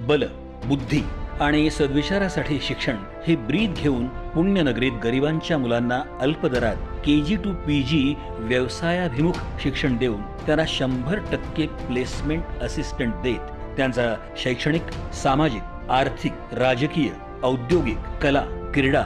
बल, बुद्धी आणि सद्विचारासाठी शिक्षण हे ब्रीद घेऊन पुण्यनगरीत गरिबांच्या मुलांना अल्प दरात KG to PG व्यवसायाभिमुख शिक्षण देऊन त्यांना 100% प्लेसमेंट असिस्टंट देत त्यांचा शैक्षणिक, सामाजिक, आर्थिक, राजकीय, औद्योगिक, कला, क्रीडा,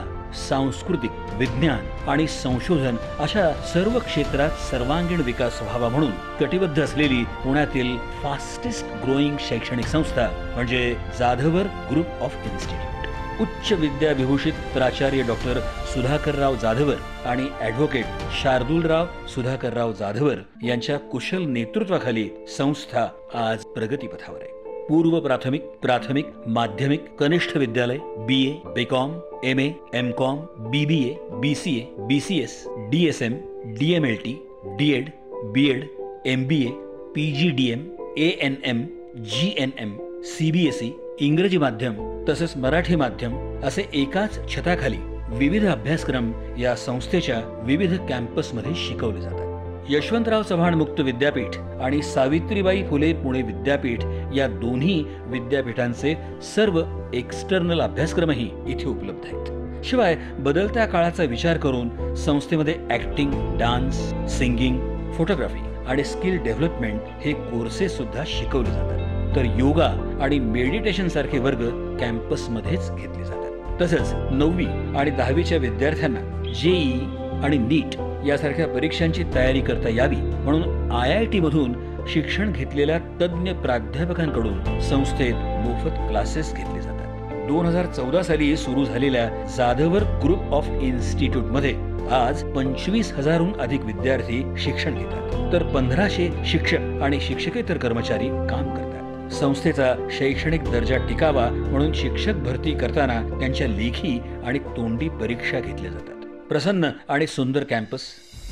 सांस्कृतिक, विज्ञान आणि संशोधन अशा सर्व क्षेत्रात सर्वांगीण विकास व्हावा म्हणून कटिबद्ध असलेली पुण्यातील फास्टेस्ट ग्रोईंग शैक्षणिक संस्था म्हणजे जाधवर ग्रुप ऑफ इन्स्टिट्यूट। उच्च विद्याविभूषित प्राचार्य डॉक्टर सुधाकरराव जाधवर आणि ॲडव्होकेट शार्दूलराव सुधाकरराव जाधवर यांच्या कुशल नेतृत्वाखाली संस्था आज प्रगतीपथावर आहे। पूर्व प्राथमिक, प्राथमिक, माध्यमिक, कनिष्ठ विद्यालय, BA, BCom, MA, MCom, BBA, BCA, BCS, DSM, DMLT, DEd, BEd, MBA, PGDM, ANM, GNM, CBSE, इंग्रजी माध्यम तसेच मराठी माध्यम असे एकाच छताखाली विविध अभ्यासक्रम या संस्थेच्या विविध कॅम्पसमध्ये शिकवले जातात। यशवंतराव चव्हाण मुक्त विद्यापीठ आणि सावित्रीबाई फुले पुणे विद्यापीठ या दोन्ही विद्यापीठांचे सर्व एक्सटर्नल अभ्यासक्रमही इथे उपलब्ध आहेत। शिवाय बदलत्या काळाचा विचार करून संस्थेमध्ये ऍक्टिंग, डान्स, सिंगिंग, फोटोग्राफी आणि स्किल डेव्हलपमेंट हे कोर्सेस सुद्धा शिकवले जातात। तर योगा आणि मेडिटेशन सारखे वर्ग कॅम्पसमध्येच घेतले जातात। तसंच 9वी आणि 10वीच्या विद्यार्थ्यांना JEE आणि NEET यासारख्या परीक्षांची तयारी करता यावी म्हणून IIT मधून शिक्षण घेतलेल्या तज्ञ प्राध्यापकांकडून संस्थेत मोफत क्लासेस घेतले जातात। 2014 साली सुरू झालेल्या जाधवर ग्रुप ऑफ इन्स्टिट्यूट मध्ये आज 25,000हून अधिक विद्यार्थी शिक्षण घेतात, तर 1500 शिक्षक आणि शिक्षकेतर कर्मचारी काम करतात। संस्थेचा शैक्षणिक दर्जा टिकावा म्हणून शिक्षक भरती करताना त्यांच्या लेखी आणि तोंडी परीक्षा घेतल्या जातात। प्रसन्न आणि सुंदर कॅम्पस,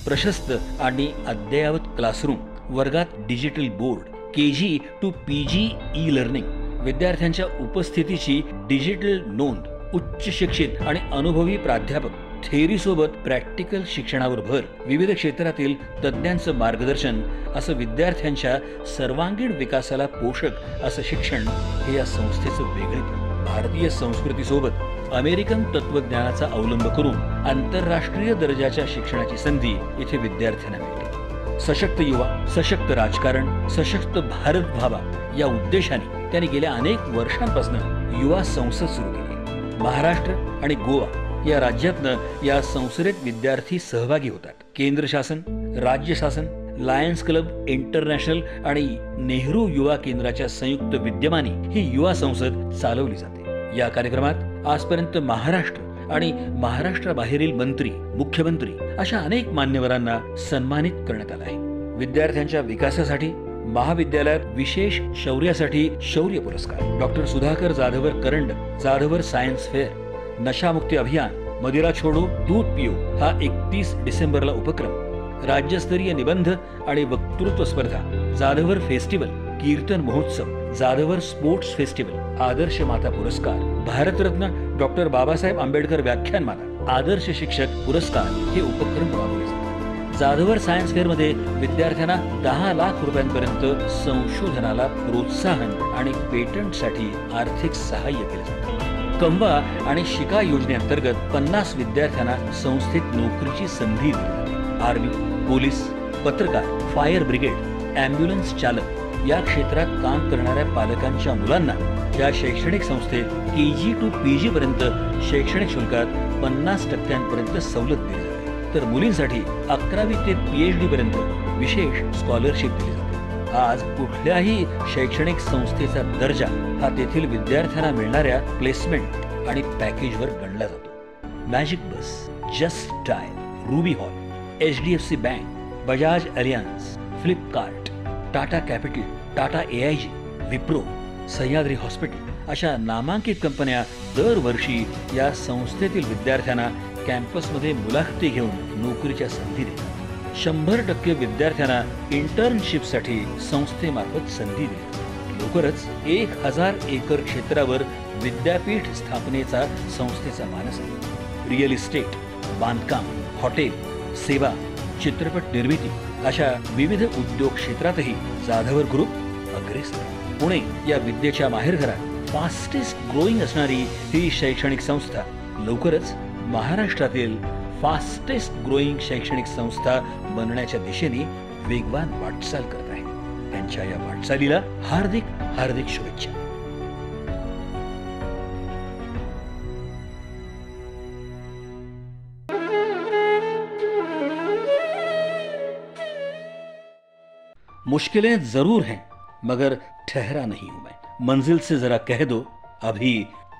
प्रशस्त आणि अद्ययावत क्लासरूम, वर्गात digital board, KG to PG e learning, विद्यार्थ्यांच्या उपस्थितीची डिजिटल नोंद, उच्च शिक्षित आणि अनुभवी प्राध्यापक, थेअरी सोबत प्रॅक्टिकल शिक्षणावर भर, विविध क्षेत्रातील तज्ञांचं मार्गदर्शन असं विद्यार्थ्यांच्या सर्वांगीण विकासाला पोषक असं शिक्षण हे या संस्थेचं वेगळेपण। भारतीय संस्कृतीसोबत अमेरिकन तत्वज्ञानाचा अवलंब करून आंतरराष्ट्रीय दर्जाच्या शिक्षणाची संधी इथे विद्यार्थ्यांना मिळते। सशक्त युवा, सशक्त राजकारण, सशक्त भारत व्हावा या उद्देशाने त्यांनी गेल्या अनेक वर्षांपासून युवा संसद सुरू केली। महाराष्ट्र आणि गोवा या राज्यातनं या संसदेत विद्यार्थी सहभागी होतात। केंद्र शासन, राज्य शासन, लायन्स क्लब इंटरनॅशनल आणि नेहरू युवा केंद्राच्या संयुक्त विद्यमाने ही युवा संसद चालवली जाते। या कार्यक्रमात आजपर्यंत महाराष्ट्र आणि महाराष्ट्राबाहेरील मंत्री, मुख्यमंत्री अशा अनेक मान्यवरांना सन्मानित करण्यात आलं आहे। विद्यार्थ्यांच्या विकासासाठी महाविद्यालयात विशेष शौर्यासाठी शौर्य पुरस्कार, डॉक्टर सुधाकर जाधवर करंड जाधवर सायन्स फेअर, नशामुक्ती अभियान, मदिरा छोडो दूध पियो हा 31 डिसेंबरला उपक्रम, राज्यस्तरीय निबंध आणि वक्तृत्व स्पर्धा, जाधवर फेस्टिवल, कीर्तन महोत्सव, जाधवर स्पोर्ट्स फेस्टिवल, आदर्श माता पुरस्कार, भारतरत्न डॉक्टर बाबासाहेब आंबेडकर व्याख्यानमाला, आदर्श शिक्षक पुरस्कार हे उपक्रम राबवले जातात। जाधवर सायन्स फेअर मध्ये विद्यार्थ्यांना 10 लाख रुपयांपर्यंत संशोधनाला प्रोत्साहन आणि पेटंटसाठी आर्थिक सहाय्य केले जाते। कंवा आणि शिका योजनेअंतर्गत 50 विद्यार्थ्यांना संस्थेत नोकरीची संधी दिली जाते। आर्मी, पोलीस, पत्रकार, फायर ब्रिगेड, ॲम्ब्युलन्स चालक या क्षेत्रात काम करणाऱ्या पालकांच्या मुलांना या शैक्षणिक संस्थेत KG to PG पर्यंत शैक्षणिक शुल्कात 50% सवलत दिली जाते, तर मुलींसाठी 11वी ते PhD पर्यंत विशेष स्कॉलरशिप दिली जाते। आज कुठल्याही शैक्षणिक संस्थेचा दर्जा हा तेथील विद्यार्थ्यांना मिळणाऱ्या प्लेसमेंट आणि पॅकेजवर गणला जातो। Magic Bus, Just Dial, Ruby Hall, HDFC bank, Bajaj Allianz, Flipkart, Tata Capital, Tata AIG, Wipro, Sahyadri hospital अशा नामांकित कंपन्या दरवर्षी या संस्थेतील विद्यार्थ्यांना कॅम्पसमध्ये मुलाखती घेऊन नोकरीच्या संधी देतात। 100% विद्यार्थ्यांना इंटर्नशिपसाठी संस्थेमार्फत संधी देतात। लवकरच 1000 एकर क्षेत्रावर विद्यापीठ स्थापनेचा संस्थेचा मानस आहे। रिअल इस्टेट, बांधकाम, हॉटेल, सेवा, चित्रपट निर्मिती अशा विविध उद्योग क्षेत्रातही जाधवर ग्रुप अग्रेसर। पुणे या विद्येच्या माहेरघरात फास्टेस्ट ग्रोईंग असणारी ही शैक्षणिक संस्था लवकरच महाराष्ट्रातील फास्टेस्ट ग्रोईंग शैक्षणिक संस्था बनण्याच्या दिशेने वेगवान वाटचाल करत आहे. त्यांच्या या वाटचालीला हार्दिक हार्दिक शुभेच्छा. मुश्किलें जरूर हैं मगर ठहरा नहीं हूं मैं. मंजिल से जरा कह दो अभी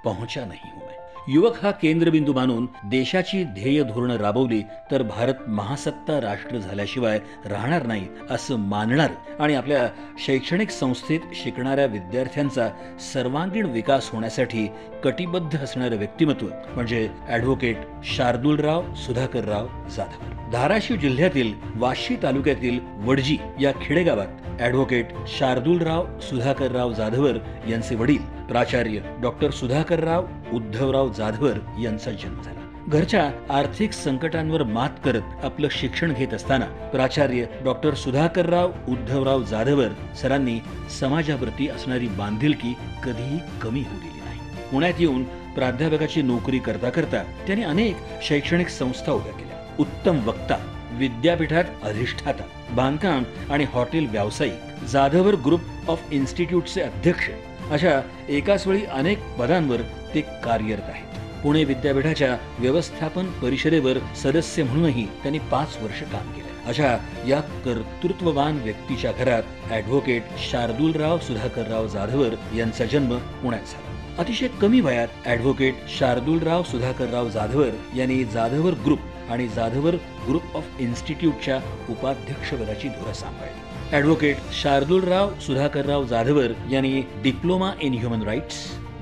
पहुंचा नहीं हूं मैं. युवक हा केंद्रबिंदू मानून देशाची ध्येय धोरणं राबवली तर भारत महासत्ता राष्ट्र झाल्याशिवाय राहणार नाही असं मानणार आणि आपल्या शैक्षणिक संस्थेत शिकणाऱ्या विद्यार्थ्यांचा सर्वांगीण विकास होण्यासाठी कटिबद्ध असणारं व्यक्तिमत्व म्हणजे ॲडव्होकेट शार्दूलराव सुधाकरराव जाधव. धाराशिव जिल्ह्यातील वाशी तालुक्यातील वडजी या खेडेगावात ॲडव्होकेट शार्दूलराव सुधाकरराव जाधवर यांचे वडील प्राचार्य डॉक्टर सुधाकरराव उद्धवराव जाधवर यांचा जन्म झाला. घरच्या आर्थिक संकटांवर मात करत आपलं शिक्षण घेत असताना प्राचार्य डॉक्टर सुधाकरराव उद्धवराव जाधवर सरांनी समाजाप्रती असणारी बांधिलकी कधीही कमी होऊ दिली नाही. पुण्यात येऊन प्राध्यापकाची नोकरी करता करता त्यांनी अनेक शैक्षणिक संस्था उभ्या केल्या. उत्तम वक्ता, विद्यापीठात अधिष्ठाता, बांधकाम आणि हॉटेल व्यावसायिक, जाधवर ग्रुप ऑफ इन्स्टिट्यूटचे अध्यक्ष अशा एकाच वेळी अनेक पदांवर ते कार्यरत आहेत. पुणे विद्यापीठाच्या व्यवस्थापन परिषदेवर सदस्य म्हणूनही त्यांनी 5 वर्ष काम केले. अशा या कर्तृत्ववान व्यक्तीच्या घरात ॲडव्होकेट शार्दूलराव सुधाकरराव जाधवर यांचा जन्म पुण्यात झाला. अतिशय कमी वयात ॲडव्होकेट शार्दूलराव सुधाकरराव जाधवर यांनी जाधवर ग्रुप आणि जाधवर ग्रुप ऑफ इन्स्टिट्यूटच्या उपाध्यक्षपदाची धुरा सांभाळली. ॲडव्होकेट शार्दूलराव सुधाकरराव जाधवर यांनी diploma in human rights,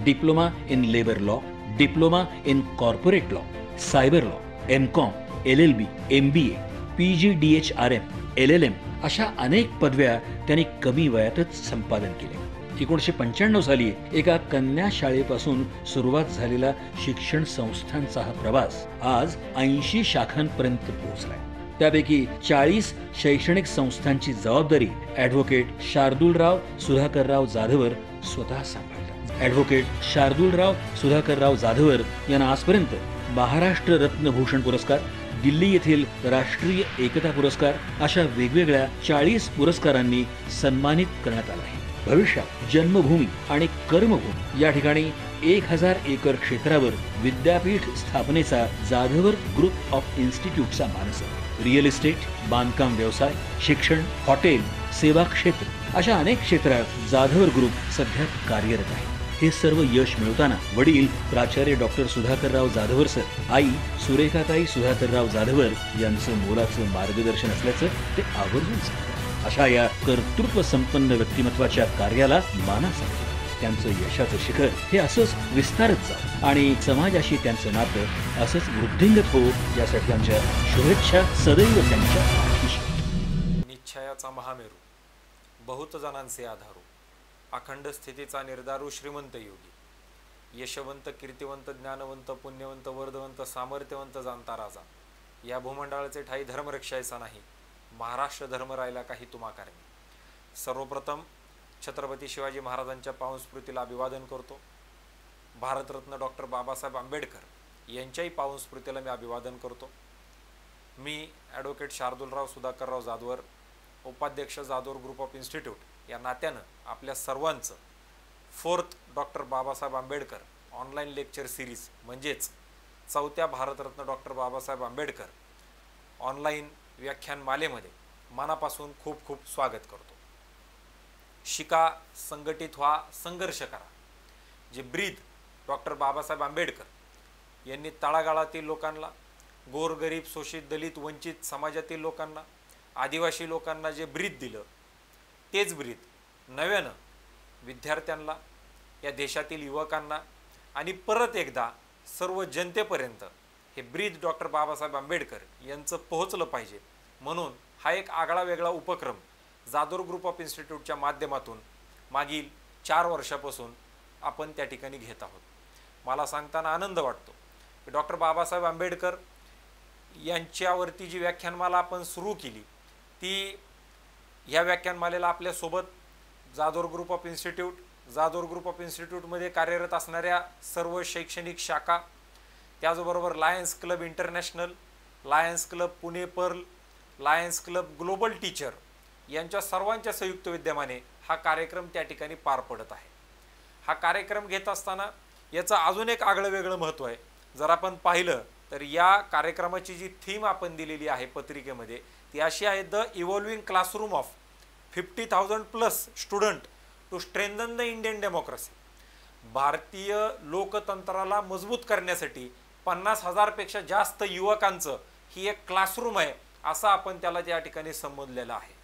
diploma in labour law, diploma in corporate law, cyber law, MCom, LLB, MBA, PGDHRM, LLM अशा अनेक पदव्या त्यांनी कमी वयातच संपादन केल्या. 1995 साली एका कन्या शाळेपासून सुरुवात झालेला शिक्षण संस्थांचा हा प्रवास आज 80 शाखांपर्यंत पोहोचलाय. त्यापैकी 40 शैक्षणिक संस्थांची जबाबदारी ॲडव्होकेट शार्दूलराव सुधाकरराव जाधवर स्वतः सांभाळतात. ॲडव्होकेट शार्दूलराव सुधाकरराव जाधवर यांना आजपर्यंत महाराष्ट्र रत्नभूषण पुरस्कार, दिल्ली येथील राष्ट्रीय एकता पुरस्कार अशा वेगवेगळ्या 40 पुरस्कारांनी सन्मानित करण्यात आलं आहे. भविष्यात जन्मभूमी आणि कर्मभूमी या ठिकाणी 1000 एकर क्षेत्रावर विद्यापीठ स्थापनेचा जाधवर ग्रुप ऑफ इन्स्टिट्यूटचा मानस आहे. रिअल इस्टेट, बांधकाम व्यवसाय, शिक्षण, हॉटेल, सेवा क्षेत्र अशा अनेक क्षेत्रात जाधवर ग्रुप सध्या कार्यरत आहे. हे सर्व यश मिळवताना वडील प्राचार्य डॉक्टर सुधाकरराव जाधवर सर, आई सुरेखाताई सुधाकरराव जाधवर यांचं मोलाचं मार्गदर्शन असल्याचं ते आवर्जून सांगतात. अशा या कर्तृत्व संपन्न व्यक्तिमत्वाच्या कार्याला मानासाठी त्यांचं यशाचं शिखर हे असंच विस्तारत जावं आणि समाजाशी त्यांचं नातं असंच वृद्धिंगत हो यासाठी आमच्या शुभेच्छा सदैव त्यांच्या पाठीशी. निश्चयाचा महामेरू, बहुत जणांचे आधारू, अखंड स्थितीचा निर्धारू श्रीमंत योगी, यशवंत, कीर्तिवंत, ज्ञानवंत, पुण्यवंत, वर्धवंत, सामर्थ्यवंत जाणता राजा, या भूमंडळाचे ठाई धर्मरक्षायचा नाही, महाराष्ट्र धर्म राहिला काही तुम्हा कारणी. सर्वप्रथम छत्रपती शिवाजी महाराजांच्या पावनस्मृतीला अभिवादन करतो. भारतरत्न डॉक्टर बाबासाहेब आंबेडकर यांच्याही पावनस्मृतीला मी अभिवादन करतो. मी ॲडव्होकेट शार्दूलराव सुधाकरराव जाधवर, उपाध्यक्ष जाधवर ग्रुप ऑफ इन्स्टिट्यूट या नात्यानं आपल्या सर्वांचं 4th doctor Babasaheb Ambedkar online lecture series म्हणजेच 4थ्या भारतरत्न डॉक्टर बाबासाहेब आंबेडकर ऑनलाईन व्याख्यानमालेमध्ये मनापासून खूप खूप स्वागत करतो. शिका, संघटित व्हा, संघर्ष करा. जे ब्रीद डॉक्टर बाबासाहेब आंबेडकर यांनी तळागाळातील लोकांना, गोरगरीब, शोषित, दलित, वंचित समाजातील लोकांना, आदिवासी लोकांना जे ब्रीद दिलं, तेच ब्रीद नव्यानं विद्यार्थ्यांना, या देशातील युवकांना आणि परत एकदा सर्व जनतेपर्यंत हे ब्रीद डॉक्टर बाबासाहेब आंबेडकर यांचं पोहोचलं पाहिजे म्हणून हा एक आगळा वेगळा उपक्रम जाधवर ग्रुप ऑफ इन्स्टिट्यूटच्या माध्यमातून मागील 4 वर्षापासून आपण त्या ठिकाणी घेत आहोत. मला सांगताना आनंद वाटतो की डॉक्टर बाबासाहेब आंबेडकर यांच्यावरती जी व्याख्यानमाला आपण सुरू केली ती ह्या व्याख्यानमालेला आपल्यासोबत Jadhavar group of institute, Jadhav group of इन्स्टिट्यूटमध्ये कार्यरत असणाऱ्या सर्व शैक्षणिक शाखा, त्याचबरोबर Lions Club International, Lions Club Pune Pearl, Lions Club Global Teacher यांच्या सर्वांच्या संयुक्त विद्यमाने हा कार्यक्रम त्या ठिकाणी पार पडत आहे. हा कार्यक्रम घेत असताना याचं अजून एक आगळं वेगळं महत्त्व आहे. जर आपण पाहिलं तर या कार्यक्रमाची जी थीम आपण दिलेली आहे पत्रिकेमध्ये ती अशी आहे, the evolving classroom of 50,000+ student to strengthen the Indian democracy. भारतीय लोकतंत्राला मजबूत करण्यासाठी 50,000 पेक्षा जास्त युवकांचं ही एक क्लासरूम आहे असं आपण त्याला त्या ठिकाणी संबोधलेलं आहे.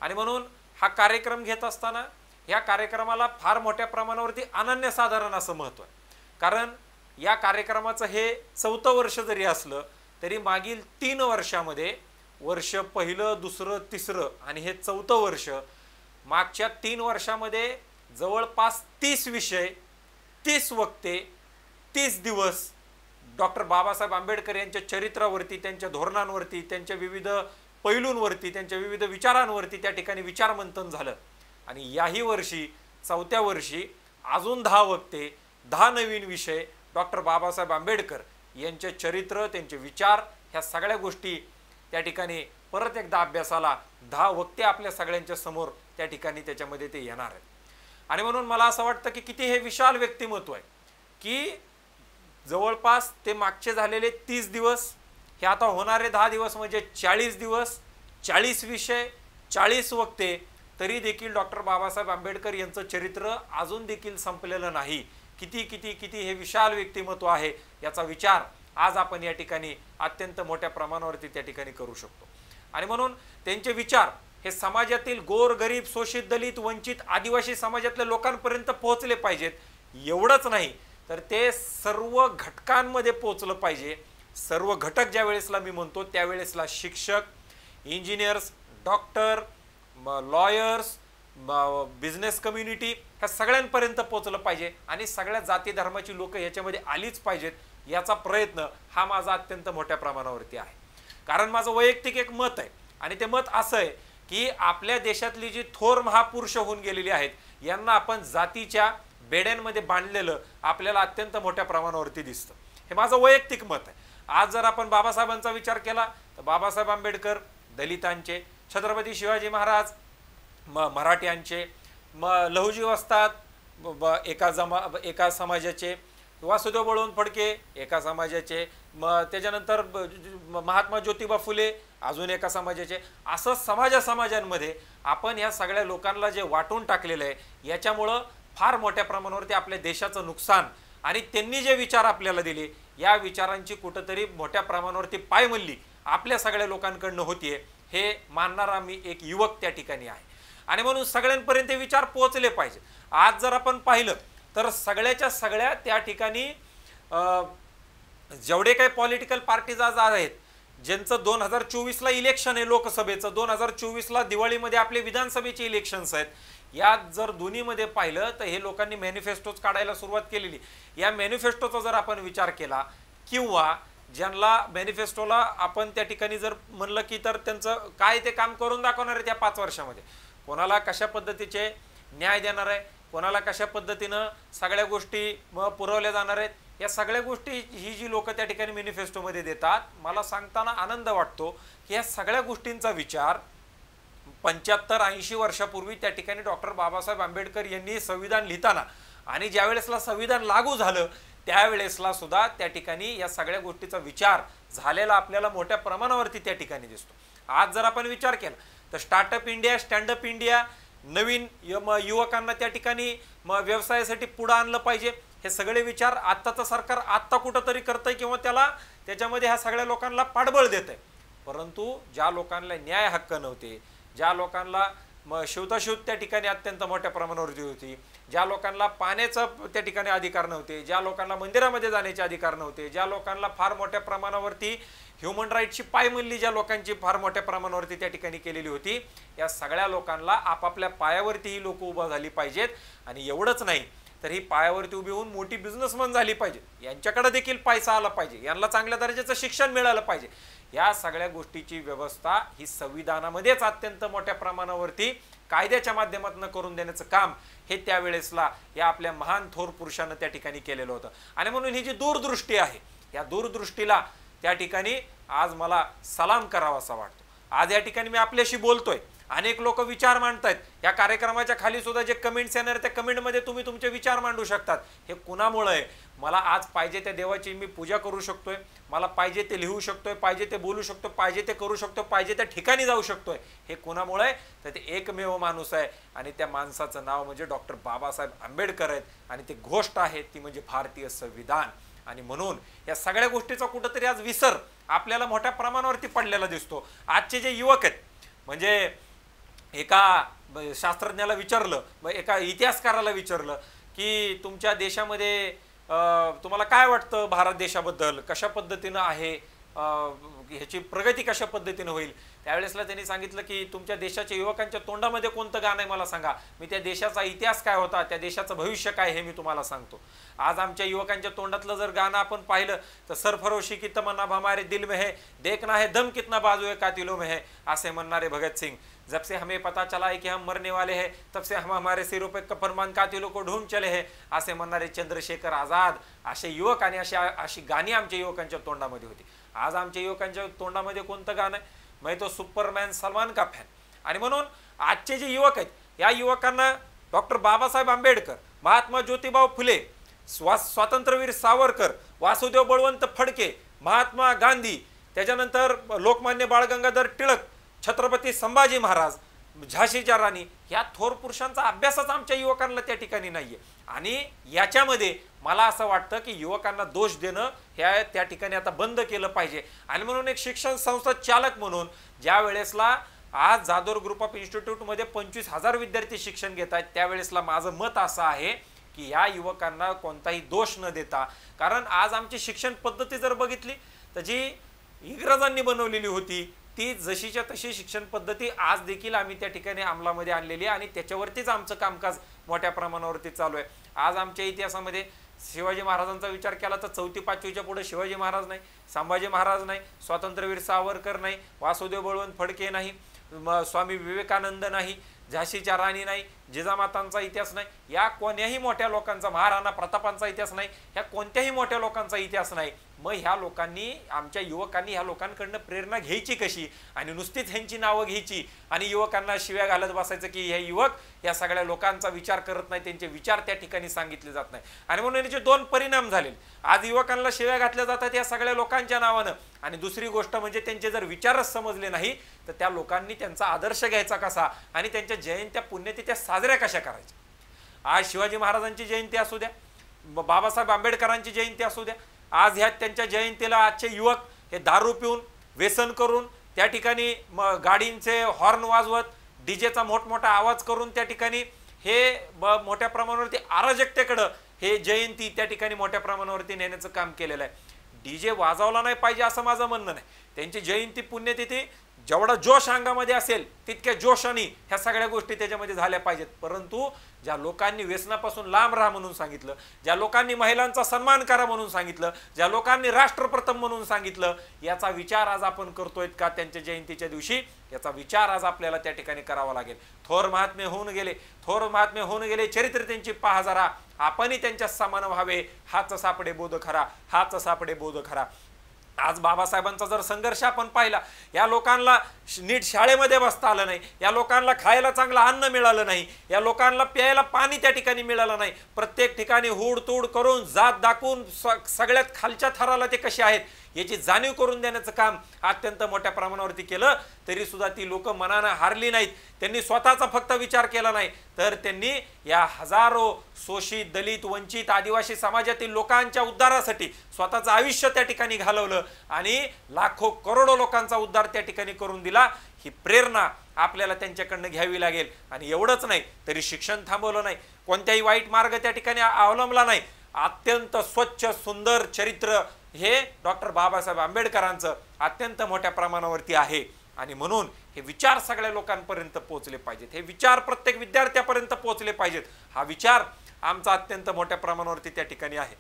आणि म्हणून हा कार्यक्रम घेत असताना या कार्यक्रमाला फार मोठ्या प्रमाणावरती अनन्यसाधारण असं महत्त्व आहे. कारण या कार्यक्रमाचं हे 4थं वर्ष जरी असलं तरी मागील 3 वर्षामध्ये, वर्ष पहिलं, दुसरं, तिसरं आणि हे 4थं वर्ष, मागच्या 3 वर्षामध्ये जवळपास 30 विषय, 30 वक्ते, 30 दिवस डॉक्टर बाबासाहेब आंबेडकर यांच्या चरित्रावरती, त्यांच्या धोरणांवरती, त्यांच्या विविध पैलूंवरती, त्यांच्या विविध विचारांवरती त्या ठिकाणी विचारमंथन झालं. आणि याही वर्षी 4थ्या वर्षी अजून 10 वक्ते, 10 नवीन विषय, डॉक्टर बाबासाहेब आंबेडकर यांचे चरित्र, त्यांचे विचार, ह्या सगळ्या गोष्टी त्या ठिकाणी परत एकदा अभ्यासाला 10 वक्ते आपल्या सगळ्यांच्या समोर त्या ठिकाणी त्याच्यामध्ये ते येणार आहेत. आणि म्हणून मला असं वाटतं की किती हे विशाल व्यक्तिमत्व आहे की जवळपास ते मागचे झालेले 30 दिवस, हे आता होणारे 10 दिवस म्हणजे 40 दिवस, 40 विषय, 40 वक्ते, तरी देखील डॉक्टर बाबासाहेब आंबेडकर यांचं चरित्र अजून देखील संपलेलं नाही. किती किती किती हे विशाल व्यक्तिमत्व आहे याचा विचार आज आपण या ठिकाणी अत्यंत मोठ्या प्रमाणावरती त्या ठिकाणी करू शकतो. आणि म्हणून त्यांचे विचार हे समाजातील गोर गरीब, शोषित, दलित, वंचित, आदिवासी समाजातल्या लोकांपर्यंत पोहोचले पाहिजेत. एवढंच नाही तर ते सर्व घटकांमध्ये पोहोचलं पाहिजे. सर्व घटक ज्या वेळेसला मी म्हणतो त्यावेळेसला शिक्षक, engineers, doctor, lawyers, business community ह्या सगळ्यांपर्यंत पोहोचलं पाहिजे आणि सगळ्या जाती धर्माची लोक याच्यामध्ये आलीच पाहिजेत. याचा प्रयत्न हा माझा अत्यंत मोठ्या प्रमाणावरती आहे. कारण माझं वैयक्तिक एक मत आहे आणि ते मत असं आहे की आपल्या देशातली जी थोर महापुरुष होऊन गेलेली आहेत यांना आपण जातीच्या बेड्यांमध्ये बांधलेलं आपल्याला अत्यंत मोठ्या प्रमाणावरती दिसतं. हे माझं वैयक्तिक मत आहे. आज जर आपण बाबासाहेबांचा विचार केला तर बाबासाहेब आंबेडकर दलितांचे, छत्रपती शिवाजी महाराज मराठ्यांचे, लहुजी वस्ताद एका समाजाचे, वासुदेव बळवंत फडके एका समाजाचे, त्याच्यानंतर महात्मा ज्योतिबा फुले अजून एका समाजाचे. असं समाजांमध्ये आपण या सगळ्या लोकांना जे वाटून टाकलेलं आहे याच्यामुळं फार मोठ्या प्रमाणावरती आपल्या देशाचं नुकसान आणि त्यांनी जे विचार आपल्याला दिले या विचारांची कुठंतरी मोठ्या प्रमाणावरती पायमल्ली आपल्या सगळ्या लोकांकडनं होतीये हे मानणारा मी एक युवक त्या ठिकाणी आहे. आणि म्हणून सगळ्यांपर्यंत विचार पोहोचले पाहिजे. आज जर आपण पाहिलं तर सगळ्याच्या सगळ्या त्या ठिकाणी जेवढे काही पॉलिटिकल पार्टीज आज आहेत ज्यांचं 2024ला इलेक्शन आहे लोकसभेचं, 2024ला दिवाळीमध्ये आपले विधानसभेचे इलेक्शन्स आहेत, यात जर दोन्हीमध्ये पाहिलं तर हे लोकांनी मॅनिफेस्टोज काढायला सुरुवात केलेली. या मॅनिफेस्टोचा जर आपण विचार केला किंवा ज्यांना मॅनिफेस्टोला आपण त्या ठिकाणी जर म्हणलं की तर त्यांचं काय ते काम करून दाखवणार आहे त्या 5 वर्षामध्ये, कोणाला कशा पद्धतीचे न्याय देणार आहे, कोणाला कशा पद्धतीनं सगळ्या गोष्टी पुरवल्या जाणार आहेत, या सगळ्या गोष्टी ही जी लोक त्या ठिकाणी मॅनिफेस्टोमध्ये देतात, मला सांगताना आनंद वाटतो की या सगळ्या गोष्टींचा विचार 75-80 वर्षापूर्वी त्या ठिकाणी डॉक्टर बाबासाहेब आंबेडकर यांनी संविधान लिहिताना आणि ज्या वेळेसला संविधान लागू झालं त्यावेळेसला सुद्धा त्या ठिकाणी या सगळ्या गोष्टीचा विचार झालेला आपल्याला मोठ्या प्रमाणावरती त्या ठिकाणी दिसतो. आज जर आपण विचार केला तर स्टार्टअप इंडिया, स्टँडअप इंडिया, नवीन युवकांना त्या ठिकाणी व्यवसायासाठी पुढे आणलं पाहिजे, हे सगळे विचार आत्ताचं सरकार आत्ता कुठंतरी करतंय किंवा त्याच्यामध्ये ह्या सगळ्या लोकांना पाठबळ देत आहे. परंतु ज्या लोकांना न्याय हक्क नव्हते, ज्या लोकांना शिवताशिवत त्या ठिकाणी अत्यंत मोठ्या प्रमाणावरती होती, ज्या लोकांना पाण्याचा त्या ठिकाणी अधिकार नव्हते, ज्या लोकांना मंदिरामध्ये जाण्याचे अधिकार नव्हते, ज्या लोकांना फार मोठ्या प्रमाणावरती ह्युमन राईटची पायमल्ली ज्या लोकांची फार मोठ्या प्रमाणावरती त्या ठिकाणी केलेली होती, या सगळ्या लोकांना आपापल्या पायावरती ही लोक उभा झाली पाहिजेत. आणि एवढंच नाही तर ही पायावरती उभी होऊन मोठी बिझनेसमन झाली पाहिजे, यांच्याकडे देखील पैसा आला पाहिजे, यांना चांगल्या दर्जाचं शिक्षण मिळालं पाहिजे. या सगळ्या गोष्टीची व्यवस्था ही संविधानामध्येच अत्यंत मोठ्या प्रमाणावरती कायद्याच्या माध्यमातून करून देण्याचं काम हे त्यावेळेसला या आपल्या महान थोर पुरुषानं त्या ठिकाणी केलेलं होतं. आणि म्हणून ही जी दूरदृष्टी आहे, या दूरदृष्टीला त्या ठिकाणी आज मला सलाम करावासा वाटतो. आज या ठिकाणी मी आपल्याशी बोलतोय, अनेक लोक विचार मांडतायत. या कार्यक्रमाच्या खाली सुद्धा जे कमेंट्स येणार त्या कमेंटमध्ये तुम्ही तुमचे विचार मांडू शकतात. हे कुणामुळे आहे? मला आज पाहिजे त्या देवाची मी पूजा करू शकतोय, मला पाहिजे ते लिहू शकतोय, पाहिजे ते बोलू शकतो, पाहिजे ते करू शकतो, पाहिजे त्या ठिकाणी जाऊ शकतोय. हे कुणामुळे आहे? तर ते एकमेव माणूस आहे आणि त्या माणसाचं नाव म्हणजे डॉक्टर बाबासाहेब आंबेडकर आहेत. आणि ती गोष्ट आहे ती म्हणजे भारतीय संविधान. आणि म्हणून या सगळ्या गोष्टीचा कुठंतरी आज विसर आपल्याला मोठ्या प्रमाणावरती पडलेला दिसतो. आजचे जे युवक आहेत, म्हणजे एका शास्त्रज्ञाला विचारलं, एका इतिहासकाराला विचारलं की तुमच्या देशामध्ये तुम्हाला काय वाटतं भारत देशाबद्दल, कशा पद्धतीनं आहे, ह्याची प्रगती कशा पद्धतीनं होईल. त्यावेळेसला त्यांनी सांगितलं की तुमच्या देशाच्या युवकांच्या तोंडामध्ये कोणतं गाणं आहे मला सांगा, मी त्या देशाचा इतिहास काय होता, त्या देशाचं भविष्य काय हे मी तुम्हाला सांगतो. आज आमच्या युवकांच्या तोंडातलं जर गाणं आपण पाहिलं तर सरफरोशी की तमन्ना हमारे दिल में है, देखना है दम कितना बाजू है कातिलों में है, असे म्हणणारे भगत सिंग. जब से हमें पता चला है कि हम मरने वाले हैं, तब से हम हमारे सिरों पे कफन कातिलों को ढूंढ चले हैं, असे म्हणणारे चंद्रशेखर आझाद. असे युवक आणि अशी गाणी आमच्या युवकांच्या तोंडामध्ये होती. आज आमच्या युवकांच्या तोंडामध्ये कोणतं गाणं आहे? मैं तो सुपरमॅन सलमान का फॅन. आणि म्हणून आजचे जे युवक आहेत, या युवकांना डॉक्टर बाबासाहेब आंबेडकर, महात्मा ज्योतिबा फुले, स्वातंत्र्यवीर सावरकर, वासुदेव बळवंत फडके, महात्मा गांधी, त्याच्यानंतर लोकमान्य बाळ गंगाधर टिळक, छत्रपती संभाजी महाराज, झाशीच्या राणी, या थोर पुरुषांचा अभ्यासच आमच्या युवकांना त्या ठिकाणी नाहीये. आणि याच्यामध्ये मला असं वाटतं की युवकांना दोष देणं ह्या त्या ठिकाणी आता बंद केलं पाहिजे. आणि म्हणून एक शिक्षण संस्था चालक म्हणून ज्या वेळेसला आज जाधव ग्रुप ऑफ इन्स्टिट्यूटमध्ये 25,000 विद्यार्थी शिक्षण घेत आहेत, त्यावेळेसला माझं मत असं आहे की या युवकांना कोणताही दोष न देता, कारण आज आमची शिक्षण पद्धती जर बघितली तर जी इंग्रजांनी बनवलेली होती ती जशीच्या तशी शिक्षण पद्धती आज देखील आम्ही त्या ठिकाणी अंमलामध्ये आणलेली आहे आणि त्याच्यावरतीच आमचं कामकाज मोठ्या प्रमाणावरती चालू आहे. आज आमच्या इतिहासामध्ये शिवाजी महाराजांचा विचार केला तर 4थी 5वीच्या पुढे शिवाजी महाराज नाही, संभाजी महाराज नाही, स्वातंत्र्यवीर सावरकर नाही, वासुदेव बळवंत फडके नाही, स्वामी विवेकानंद नाही, झाशीच्या राणी नाही, जिजामातांचा इतिहास नाही, या कोण्याही मोठ्या लोकांचा, महाराणा प्रतापांचा इतिहास नाही, ह्या कोणत्याही मोठ्या लोकांचा इतिहास नाही. मग ह्या लोकांनी, आमच्या युवकांनी ह्या लोकांकडनं प्रेरणा घ्यायची कशी? आणि नुसतीच ह्यांची नावं घ्यायची आणि युवकांना शिव्या घालत बसायचं की हे युवक या सगळ्या लोकांचा विचार करत नाही, त्यांचे विचार त्या ठिकाणी सांगितले जात नाही. आणि म्हणून याचे दोन परिणाम झाले. आज युवकांना शिव्या घातल्या जातात या सगळ्या लोकांच्या नावानं, आणि दुसरी गोष्ट म्हणजे त्यांचे जर विचारच समजले नाही तर त्या लोकांनी त्यांचा आदर्श घ्यायचा कसा आणि त्यांच्या जयंत्या पुण्यतिथ्या साजऱ्या कशा करायच्या. आज शिवाजी महाराजांची जयंती असू द्या, बाबासाहेब आंबेडकरांची जयंती असू द्या, आज ह्या त्यांच्या जयंतीला आजचे युवक हे दारू पिऊन, व्यसन करून, त्या ठिकाणी गाडींचे हॉर्न वाजवत, डीजेचा मोठमोठा आवाज करून त्या ठिकाणी हे मोठ्या प्रमाणावरती अराजकतेकडं हे जयंती त्या ठिकाणी मोठ्या प्रमाणावरती नेण्याचं काम केलेलं आहे. डीजे वाजवला नाही पाहिजे असं माझं म्हणणं नाही. त्यांची जयंती पुण्यतिथी जेवढा जोश अंगामध्ये असेल तितक्या जोशाने ह्या सगळ्या गोष्टी त्याच्यामध्ये झाल्या पाहिजेत. परंतु ज्या लोकांनी व्यसनापासून लांब राहा म्हणून सांगितलं, ज्या लोकांनी महिलांचा सन्मान करा म्हणून सांगितलं, ज्या लोकांनी राष्ट्रप्रथम म्हणून सांगितलं, याचा विचार आज आपण करतोय का त्यांच्या जयंतीच्या दिवशी? याचा विचार आज आपल्याला त्या ठिकाणी करावा लागेल. थोर महात्मे होऊन गेले, थोर महात्मे होऊन गेले, चरित्र त्यांची पहा जरा, आपणही त्यांच्या समान व्हावे, हाच सापडे बोध खरा, हाच सापडे बोध खरा. आज बाबासाहेबांचा जर संघर्ष आपण पाहिला, या लोकांना नीट शाळेमध्ये बसता आलं नाही, या लोकांना खायला चांगलं अन्न मिळालं नाही, या लोकांना प्यायला पाणी त्या ठिकाणी मिळालं नाही. प्रत्येक ठिकाणी हुडतूड करून, जात दाखवून सगळ्यात खालच्या थराला ते कसे आहेत याची जाणीव करून देण्याचं काम अत्यंत मोठ्या प्रमाणावरती केलं. तरी सुद्धा ती लोक मनानं हारली नाहीत. त्यांनी स्वतःचा फक्त विचार केला नाही, तर त्यांनी या हजारो शोषित, दलित, वंचित, आदिवासी समाजातील लोकांच्या उद्धारासाठी स्वतःचं आयुष्य त्या ठिकाणी घालवलं आणि लाखो करोडो लोकांचा उद्धार त्या ठिकाणी करून दिला. ही प्रेरणा आपल्याला त्यांच्याकडनं घ्यावी लागेल. आणि एवढंच नाही तरी शिक्षण थांबवलं नाही, कोणत्याही वाईट मार्ग त्या ठिकाणी अवलंबला नाही. अत्यंत स्वच्छ सुंदर चरित्र हे डॉक्टर बाबासाहेब आंबेडकरांचं अत्यंत मोठ्या प्रमाणावरती आहे. आणि म्हणून हे विचार सगळ्या लोकांपर्यंत पोहोचले पाहिजेत, हे विचार प्रत्येक विद्यार्थ्यापर्यंत पोहोचले पाहिजेत. हा विचार आमचा अत्यंत मोठ्या प्रमाणावरती त्या ठिकाणी आहे.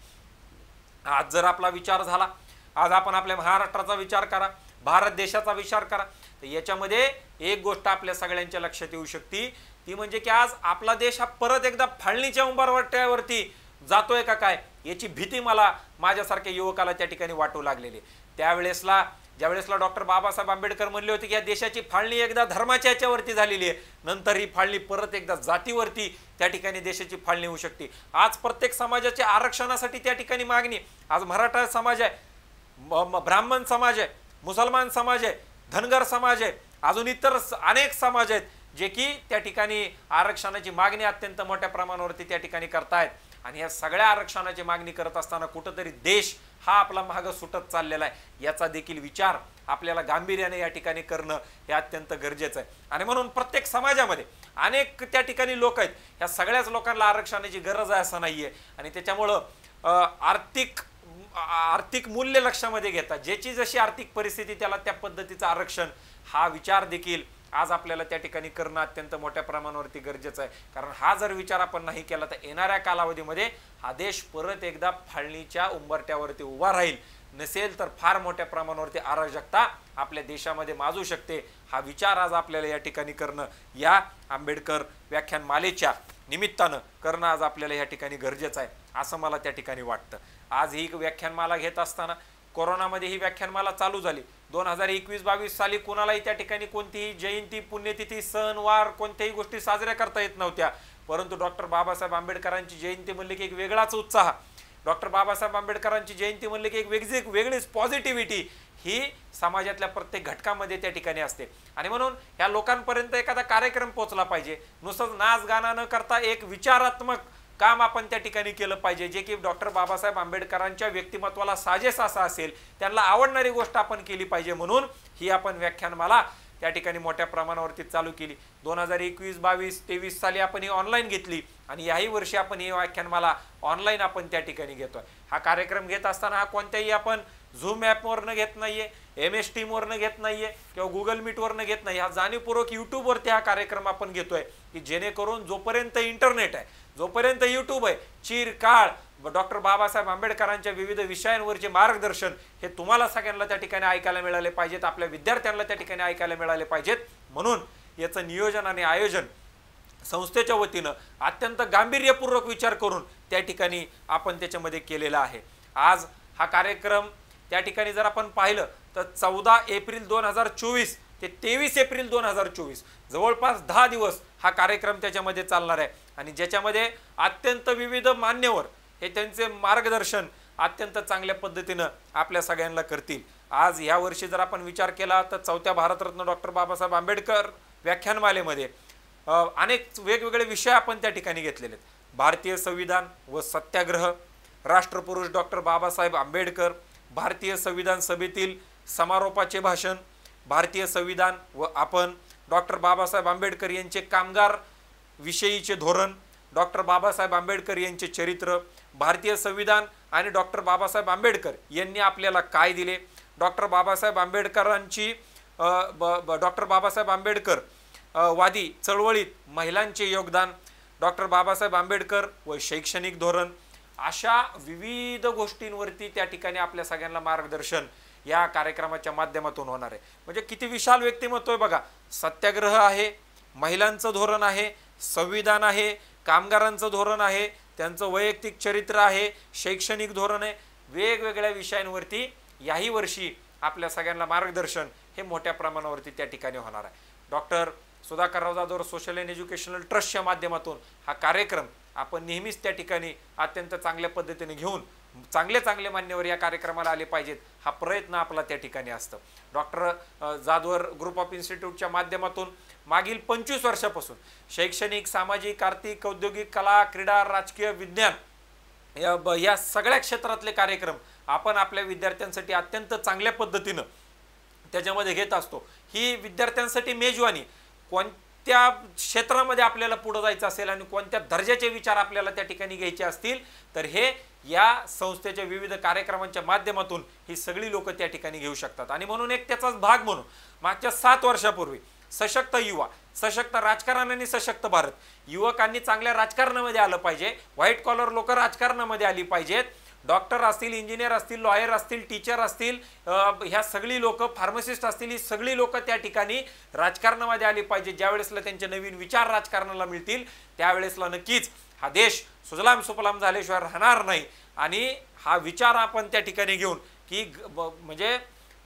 आज जर आपला विचार झाला, आज आपण आपल्या महाराष्ट्राचा विचार करा, भारत देशाचा विचार करा, तर याच्यामध्ये एक गोष्ट आपल्या सगळ्यांच्या लक्षात येऊ शकते, ती म्हणजे की आज आपला देश हा परत एकदा फाळणीच्या उंबरठ्यावरती जातोय का काय, याची भीती मला माझ्यासारख्या युवकाला त्या ठिकाणी वाटू लागलेली. ज्यावेळेसला डॉक्टर बाबासाहेब आंबेडकर म्हणले होते की या देशाची फाळणी एकदा धर्माच्या याच्यावरती झालेली आहे, नंतर ही फाळणी परत एकदा जातीवरती त्या ठिकाणी देशाची फाळणी होऊ शकते. आज प्रत्येक समाजाच्या आरक्षणासाठी त्या ठिकाणी मागणी, आज मराठा समाज आहे, ब्राह्मण समाज आहे, मुसलमान समाज आहे, धनगर समाज आहे, अजून इतर अनेक समाज आहेत जे की त्या ठिकाणी आरक्षणाची मागणी अत्यंत मोठ्या प्रमाणावरती त्या ठिकाणी करतायत. आणि या सगळ्या आरक्षणाची मागणी करत असताना कुठंतरी देश हा आपला मागं सुटत चाललेला आहे, याचा देखील विचार आपल्याला गांभीर्याने या ठिकाणी करणं हे अत्यंत गरजेचं आहे. आणि म्हणून प्रत्येक समाजामध्ये अनेक त्या ठिकाणी लोक आहेत, या सगळ्याच लोकांना आरक्षणाची गरज आहे असं नाहीये. आणि त्याच्यामुळं आर्थिक मूल्य लक्षामध्ये घेता ज्याची जशी आर्थिक परिस्थिती त्याला त्या पद्धतीचं आरक्षण हा विचार देखील आज आपल्याला त्या ठिकाणी करणं अत्यंत मोठ्या प्रमाणावरती गरजेचं आहे. कारण हा जर विचार आपण नाही केला तर येणाऱ्या कालावधीमध्ये हा देश परत एकदा फाळणीच्या उंबरठ्यावरती उभा राहील, नसेल तर फार मोठ्या प्रमाणावरती अराजकता आपल्या देशामध्ये माजू शकते. हा विचार आज आपल्याला या ठिकाणी करणं, या आंबेडकर व्याख्यानमालेच्या निमित्तानं करणं आज आपल्याला या ठिकाणी गरजेचं आहे असं मला त्या ठिकाणी वाटतं. आज ही व्याख्यानमाला घेत असताना कोरोनामध्ये ही व्याख्यानमाला चालू झाली. 2021-22 साली कोणालाही त्या ठिकाणी कोणतीही जयंती, पुण्यतिथी, सण वार कोणत्याही गोष्टी साजऱ्या करता येत नव्हत्या, परंतु डॉक्टर बाबासाहेब आंबेडकरांची जयंती म्हणले की एक वेगळाच उत्साह, डॉक्टर बाबासाहेब आंबेडकरांची जयंती म्हणले की एक वेगळीच पॉझिटिव्हिटी ही समाजातल्या प्रत्येक घटकामध्ये त्या ठिकाणी असते. आणि म्हणून ह्या लोकांपर्यंत एखादा कार्यक्रम पोहोचला पाहिजे, नुसतं नाच गाणं न करता एक विचारात्मक काम आपण त्या ठिकाणी केलं पाहिजे, जे की डॉक्टर बाबासाहेब आंबेडकरांच्या व्यक्तिमत्वाला साजेस असा असेल, त्यांना आवडणारी गोष्ट आपण केली पाहिजे. म्हणून ही आपण व्याख्यानमाला त्या ठिकाणी मोठ्या प्रमाणावरती चालू केली. 2021-22-23 साली आपण ही ऑनलाईन घेतली आणि याही वर्षी आपण ही व्याख्यानमाला ऑनलाईन आपण त्या ठिकाणी घेतोय. हा कार्यक्रम घेत असताना हा कोणत्याही आपण झूम ॲपवरनं घेत नाहीये, MS टीमवरनं घेत नाहीये किंवा गुगल मीटवरनं घेत नाही. हा जाणीवपूर्वक यूट्यूबवरती हा कार्यक्रम आपण घेतोय की जेणेकरून जोपर्यंत इंटरनेट आहे, जोपर्यंत यूट्यूब आहे, चिरकाळ डॉक्टर बाबासाहेब आंबेडकरांच्या विविध विषयांवरचे मार्गदर्शन हे तुम्हाला सगळ्यांना त्या ठिकाणी ऐकायला मिळाले पाहिजेत, आपल्या विद्यार्थ्यांना त्या ठिकाणी ऐकायला मिळाले पाहिजेत. म्हणून याचं नियोजन आणि आयोजन संस्थेच्या वतीनं अत्यंत गांभीर्यपूर्वक विचार करून त्या ठिकाणी आपण त्याच्यामध्ये केलेला आहे. आज हा कार्यक्रम त्या ठिकाणी जर आपण पाहिलं तर 14 एप्रिल 2024 ते 23 एप्रिल 2024 जवळपास 10 दिवस हा कार्यक्रम त्याच्यामध्ये चालणार आहे. आणि ज्याच्यामध्ये अत्यंत विविध मान्यवर हे त्यांचे मार्गदर्शन अत्यंत चांगल्या पद्धतीनं आपल्या सगळ्यांना करतील. आज या वर्षी जर आपण विचार केला तर 4थ्या भारतरत्न डॉक्टर बाबासाहेब आंबेडकर व्याख्यानमालेमध्ये अनेक वेगवेगळे विषय आपण त्या ठिकाणी घेतलेले आहेत. भारतीय संविधान व सत्याग्रह, राष्ट्रपुरुष डॉक्टर बाबासाहेब आंबेडकर, भारतीय संविधान सभेतील समारोपाचे भाषण, भारतीय संविधान व आपण, डॉक्टर बाबासाहेब आंबेडकर यांचे कामगार विषयीचे धोरण, डॉक्टर बाबासाहेब आंबेडकर यांचे चरित्र, भारतीय संविधान आणि डॉक्टर बाबासाहेब आंबेडकर यांनी आपल्याला काय दिले, डॉक्टर बाबासाहेब आंबेडकरांची डॉक्टर बाबासाहेब आंबेडकर वादी चळवळीत महिलांचे योगदान, डॉक्टर बाबासाहेब आंबेडकर व शैक्षणिक धोरण, अशा विविध गोष्टींवरती त्या ठिकाणी आपल्या सगळ्यांना मार्गदर्शन या कार्यक्रमाच्या माध्यमातून होणार आहे. म्हणजे किती विशाल व्यक्तिमत्व आहे बघा. सत्याग्रह आहे, महिलांचं धोरण आहे, संविधान आहे, कामगारांचं धोरण आहे, त्यांचं वैयक्तिक चरित्र आहे, शैक्षणिक धोरण आहे. वेगवेगळ्या विषयांवरती याही वर्षी आपल्या सगळ्यांना मार्गदर्शन हे मोठ्या प्रमाणावरती त्या ठिकाणी होणार आहे. Doctor Sudhakarrao Jadhav social and educational ट्रस्टच्या माध्यमातून हा कार्यक्रम आपण नेहमीच त्या ठिकाणी अत्यंत चांगल्या पद्धतीने घेऊन चांगले मान्यवर या कार्यक्रमाला आले पाहिजेत हा प्रयत्न आपला त्या ठिकाणी असतं. डॉक्टर जाधवर ग्रुप ऑफ इन्स्टिट्यूटच्या माध्यमातून मागील 25 वर्षापासून शैक्षणिक, सामाजिक, आर्थिक, औद्योगिक, कला, क्रीडा, राजकीय, विज्ञान या सगळ्या क्षेत्रातले कार्यक्रम आपण आपल्या विद्यार्थ्यांसाठी अत्यंत चांगल्या पद्धतीनं त्याच्यामध्ये घेत असतो. ही विद्यार्थ्यांसाठी मेजवानी, कोणत्या क्षेत्रामध्ये आपल्याला पुढे जायचं असेल आणि कोणत्या दर्जाचे विचार आपल्याला त्या ठिकाणी घ्यायचे असतील तर हे या संस्थेच्या विविध कार्यक्रमांच्या माध्यमातून ही सगळी लोक त्या ठिकाणी घेऊ शकतात. आणि म्हणून एक त्याचाच भाग म्हणून मागच्या 7 वर्षापूर्वी सशक्त युवा, सशक्त राजकारण आणि सशक्त भारत. युवकांनी चांगल्या राजकारणामध्ये आलं पाहिजे, व्हाईट कॉलर लोक राजकारणामध्ये आली पाहिजेत. डॉक्टर असतील, इंजिनियर असतील, लॉयर असतील, टीचर असतील, ह्या सगळी लोक, फार्मासिस्ट असतील, ही सगळी लोक त्या ठिकाणी राजकारणामध्ये आली पाहिजे. ज्यावेळेसला त्यांचे नवीन विचार राजकारणाला मिळतील त्यावेळेसला नक्कीच हा देश सुजलाम सुफलाम झाल्याशिवाय राहणार नाही. आणि हा विचार आपण त्या ठिकाणी घेऊन की म्हणजे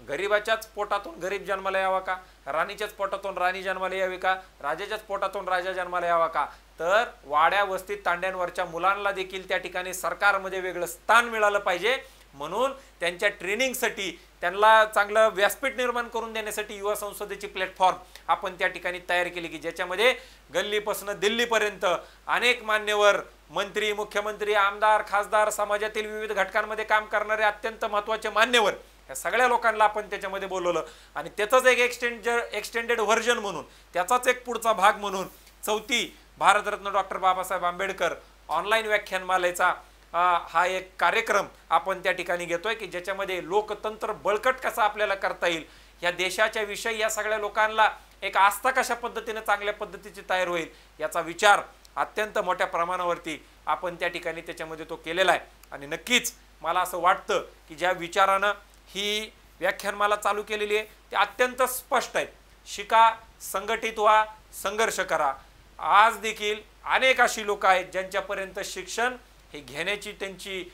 गरीबाच्याच पोटातून गरीब जन्माला यावा का, राणीच्याच पोटातून राणी जन्माला यावी का, राजाच्याच पोटातून राजा जन्माला यावा का, तर वाड्या वस्तीत तांड्यांवरच्या मुलांना देखील त्या ठिकाणी सरकारमध्ये वेगळं स्थान मिळालं पाहिजे. म्हणून त्यांच्या ट्रेनिंगसाठी, त्यांना चांगलं व्यासपीठ निर्माण करून देण्यासाठी युवा संसदेची प्लॅटफॉर्म आपण त्या ठिकाणी तयार केली की ज्याच्यामध्ये गल्लीपासून दिल्लीपर्यंत अनेक मान्यवर, मंत्री, मुख्यमंत्री, आमदार, खासदार, समाजातील विविध घटकांमध्ये काम करणारे अत्यंत महत्त्वाचे मान्यवर, या सगळ्या लोकांना आपण त्याच्यामध्ये बोलवलं. आणि त्याचाच एक एक्सटेंडेड व्हर्जन म्हणून, त्याचाच एक पुढचा भाग म्हणून 4थी भारतरत्न डॉक्टर बाबासाहेब आंबेडकर ऑनलाईन व्याख्यानमालेचा हा एक कार्यक्रम आपण त्या ठिकाणी घेतोय की ज्याच्यामध्ये लोकतंत्र बळकट कसा आपल्याला करता येईल, या देशाच्या विषयी या सगळ्या लोकांना एक आस्था कशा पद्धतीने चांगल्या पद्धतीची तयार होईल याचा विचार अत्यंत मोठ्या प्रमाणावरती आपण त्या ठिकाणी त्याच्यामध्ये तो केलेला आहे. आणि नक्कीच मला असं वाटतं की ज्या विचारानं ही व्याख्यानमाला चालू केलेली आहे ते अत्यंत स्पष्ट आहेत. शिका, संघटित व्हा, संघर्ष करा. आज देखील अनेक अशी लोक आहेत ज्यांच्यापर्यंत शिक्षण हे घेण्याची त्यांची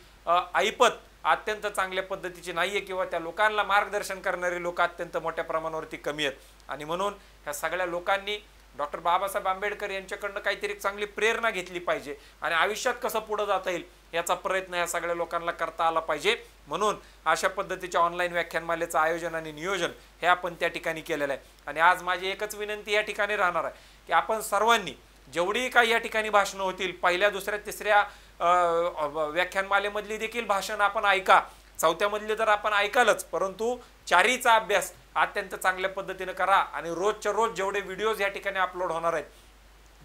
ऐपत अत्यंत चांगल्या पद्धतीची नाहीये किंवा त्या लोकांना मार्गदर्शन करणारे लोक अत्यंत मोठ्या प्रमाणावरती कमी आहेत. आणि म्हणून ह्या सगळ्या लोकांनी डॉक्टर बाबासाहेब आंबेडकर यांच्याकडनं काहीतरी चांगली प्रेरणा घेतली पाहिजे आणि आयुष्यात कसं पुढे जाता येईल याचा प्रयत्न या सगळ्या लोकांना करता आला पाहिजे. म्हणून अशा पद्धतीच्या ऑनलाईन व्याख्यानमालेचं आयोजन आणि नियोजन हे आपण त्या ठिकाणी केलेलं आहे. आणि आज माझी एकच विनंती या ठिकाणी राहणार आहे की आपण सर्वांनी जेवढी काही या ठिकाणी भाषणं होतील, पहिल्या, दुसऱ्या, तिसऱ्या व्याख्यानमालेमधली देखील भाषण आपण ऐका, 4थ्यामधली तर आपण ऐकालच, परंतु 4हीचा अभ्यास अत्यंत चांगल्या पद्धतीने करा. आणि रोजच्या रोज जेवढे व्हिडिओज या ठिकाणी अपलोड होणार आहेत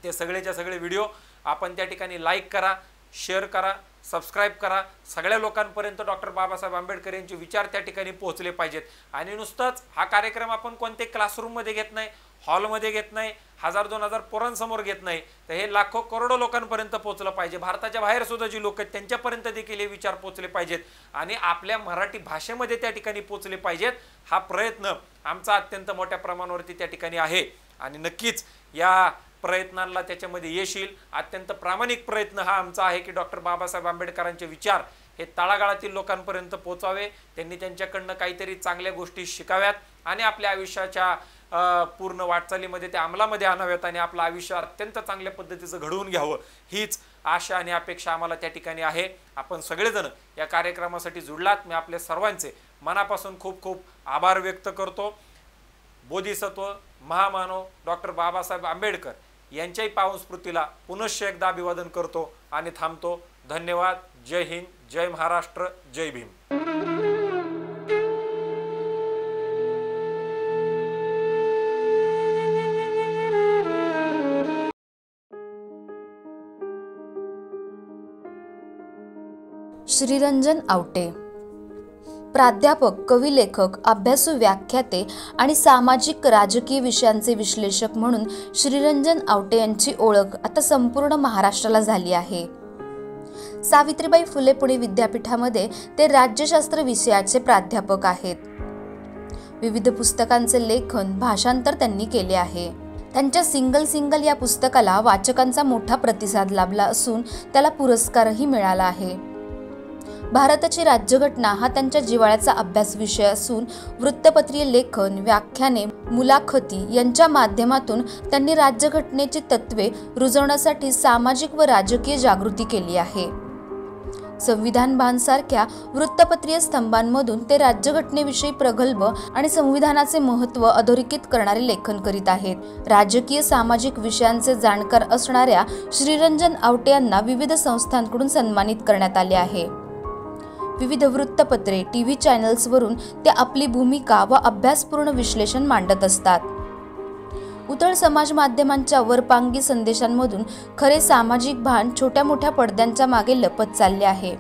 ते सगळेच्या सगळे व्हिडिओ आपण त्या ठिकाणी लाईक करा, शेअर करा, सबस्क्राईब करा. सगळ्या लोकांपर्यंत डॉक्टर बाबासाहेब आंबेडकर यांचे विचार त्या ठिकाणी पोहोचले पाहिजेत. आणि नुसतंच हा कार्यक्रम आपण कोणते क्लासरूममध्ये घेत नाही, हॉलमध्ये घेत नाही, 1000-2000 पोरांसमोर घेत नाही, तर हे लाखो करोडो लोकांपर्यंत पोहोचलं पाहिजे. भारताच्या बाहेर सुद्धा जी लोक आहेत त्यांच्यापर्यंत देखील हे विचार पोहोचले पाहिजेत आणि आपल्या मराठी भाषेमध्ये त्या ठिकाणी पोहोचले पाहिजेत. हा प्रयत्न आमचा अत्यंत मोठ्या प्रमाणावरती त्या ठिकाणी आहे आणि नक्कीच या प्रयत्नांना त्याच्यामध्ये यश येईल. अत्यंत प्रामाणिक प्रयत्न हा आमचा आहे की डॉक्टर बाबासाहेब आंबेडकरांचे विचार हे तळागाळातील लोकांपर्यंत पोहोचावे, त्यांनी त्यांच्याकडनं काहीतरी चांगल्या गोष्टी शिकाव्यात आणि आपल्या आयुष्याच्या पूर्ण वाटचालीमध्ये त्या अंमलामध्ये आणाव्यात आणि आपलं आयुष्य अत्यंत चांगल्या पद्धतीचं घडवून घ्यावं, हीच आशा आणि अपेक्षा आम्हाला त्या ठिकाणी आहे. आपण सगळेजण या कार्यक्रमासाठी जुडलात, मी आपल्या सर्वांचे मनापासून खूप खूप आभार व्यक्त करतो. बोधिसत्व महामानव डॉक्टर बाबासाहेब आंबेडकर यांच्याही पावन स्मृतीला पुनश्च एकदा अभिवादन करतो आणि थांबतो. धन्यवाद. जय हिंद, जय महाराष्ट्र, जय भीम. श्रीरंजन आवटे, प्राध्यापक, कवी, लेखक, अभ्यासू, व्याख्याते आणि सामाजिक राजकीय विषयांचे विश्लेषक म्हणून श्रीरंजन आवटे यांची ओळख आता संपूर्ण महाराष्ट्राला झाली आहे. सावित्रीबाई फुले पुणे विद्यापीठामध्ये ते राज्यशास्त्र विषयाचे प्राध्यापक आहेत. विविध पुस्तकांचे लेखन, भाषांतर त्यांनी केले आहे. त्यांच्या सिंगल या पुस्तकाला वाचकांचा मोठा प्रतिसाद लाभला असून त्याला पुरस्कारही मिळाला आहे. भारताची राज्यघटना हा त्यांच्या जिव्हाळ्याचा अभ्यास विषय असून वृत्तपत्रीय लेखन, व्याख्याने, मुलाखती यांच्या माध्यमातून त्यांनी राज्यघटनेची तत्त्वे रुजवण्यासाठी सामाजिक व राजकीय जागृती केली आहे. संविधान भानसारख्या वृत्तपत्रीय स्तंभांमधून ते राज्यघटनेविषयी प्रगल्भ आणि संविधानाचे महत्त्व अधोरेखित करणारे लेखन करीत आहेत. राजकीय सामाजिक विषयांचे जाणकार असणाऱ्या श्रीरंजन आवटे यांना विविध संस्थांकडून सन्मानित करण्यात आले आहे. विविध वृत्तपत्रे, टीव्ही चॅनल्सवरून ते आपली भूमिका व अभ्यासपूर्ण विश्लेषण मांडत असतात. उथळ समाज माध्यमांच्या वरपांगी संदेशांमधून खरे सामाजिक भान छोट्या मोठ्या पडद्यांच्या मागे लपत चालले आहे.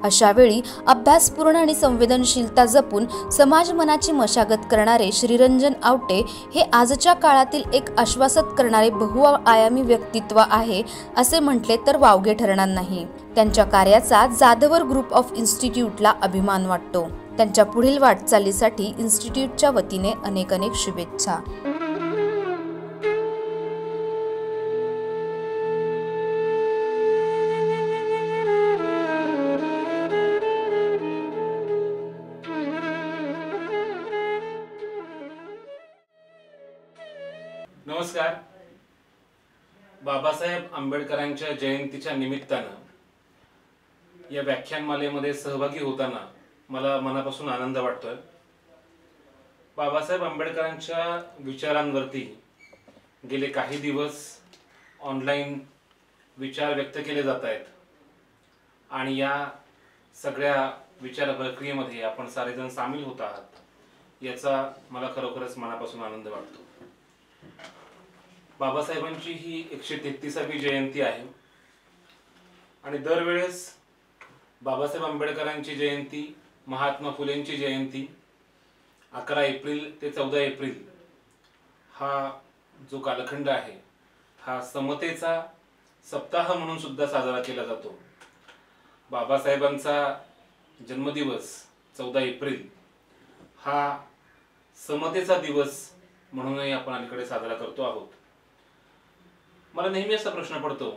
अशा वेळी अभ्यासपूर्ण आणि संवेदनशीलता जपून समाज मनाची मशागत करणारे श्रीरंजन आवटे हे आजच्या काळातील एक आश्वासत करणारे बहुआयामी व्यक्तित्व आहे असे म्हटले तर वावगे ठरणार नाही. त्यांच्या कार्याचा जाधवर ग्रुप ऑफ इन्स्टिट्यूटला अभिमान वाटतो. त्यांच्या पुढील वाटचालीसाठी इन्स्टिट्यूटच्या वतीने अनेक शुभेच्छा. नमस्कार. बाबासाहेब आंबेडकरांच्या जयंतीच्या निमित्तानं या व्याख्यानमालेमध्ये सहभागी होताना मला मनापासून आनंद वाटतोय. बाबासाहेब आंबेडकरांच्या विचारांवरती गेले काही दिवस ऑनलाईन विचार व्यक्त केले जात आहेत आणि या सगळ्या विचार प्रक्रियेमध्ये आपण सारेजण सामील होत आहात याचा मला खरोखरच मनापासून आनंद वाटतो. बाबासाहेबांची ही 133वी जयंती आहे आणि दरवेळेस बाबासाहेब आंबेडकरांची जयंती, महात्मा फुलेंची जयंती 11 एप्रिल ते 14 एप्रिल हा जो कालखंड आहे हा समतेचा सप्ताह म्हणून सुद्धा साजरा केला जातो. बाबासाहेबांचा जन्मदिवस 14 एप्रिल हा समतेचा दिवस म्हणूनही आपण अलीकडे साजरा करतो आहोत. मला नेहमी असा प्रश्न पडतो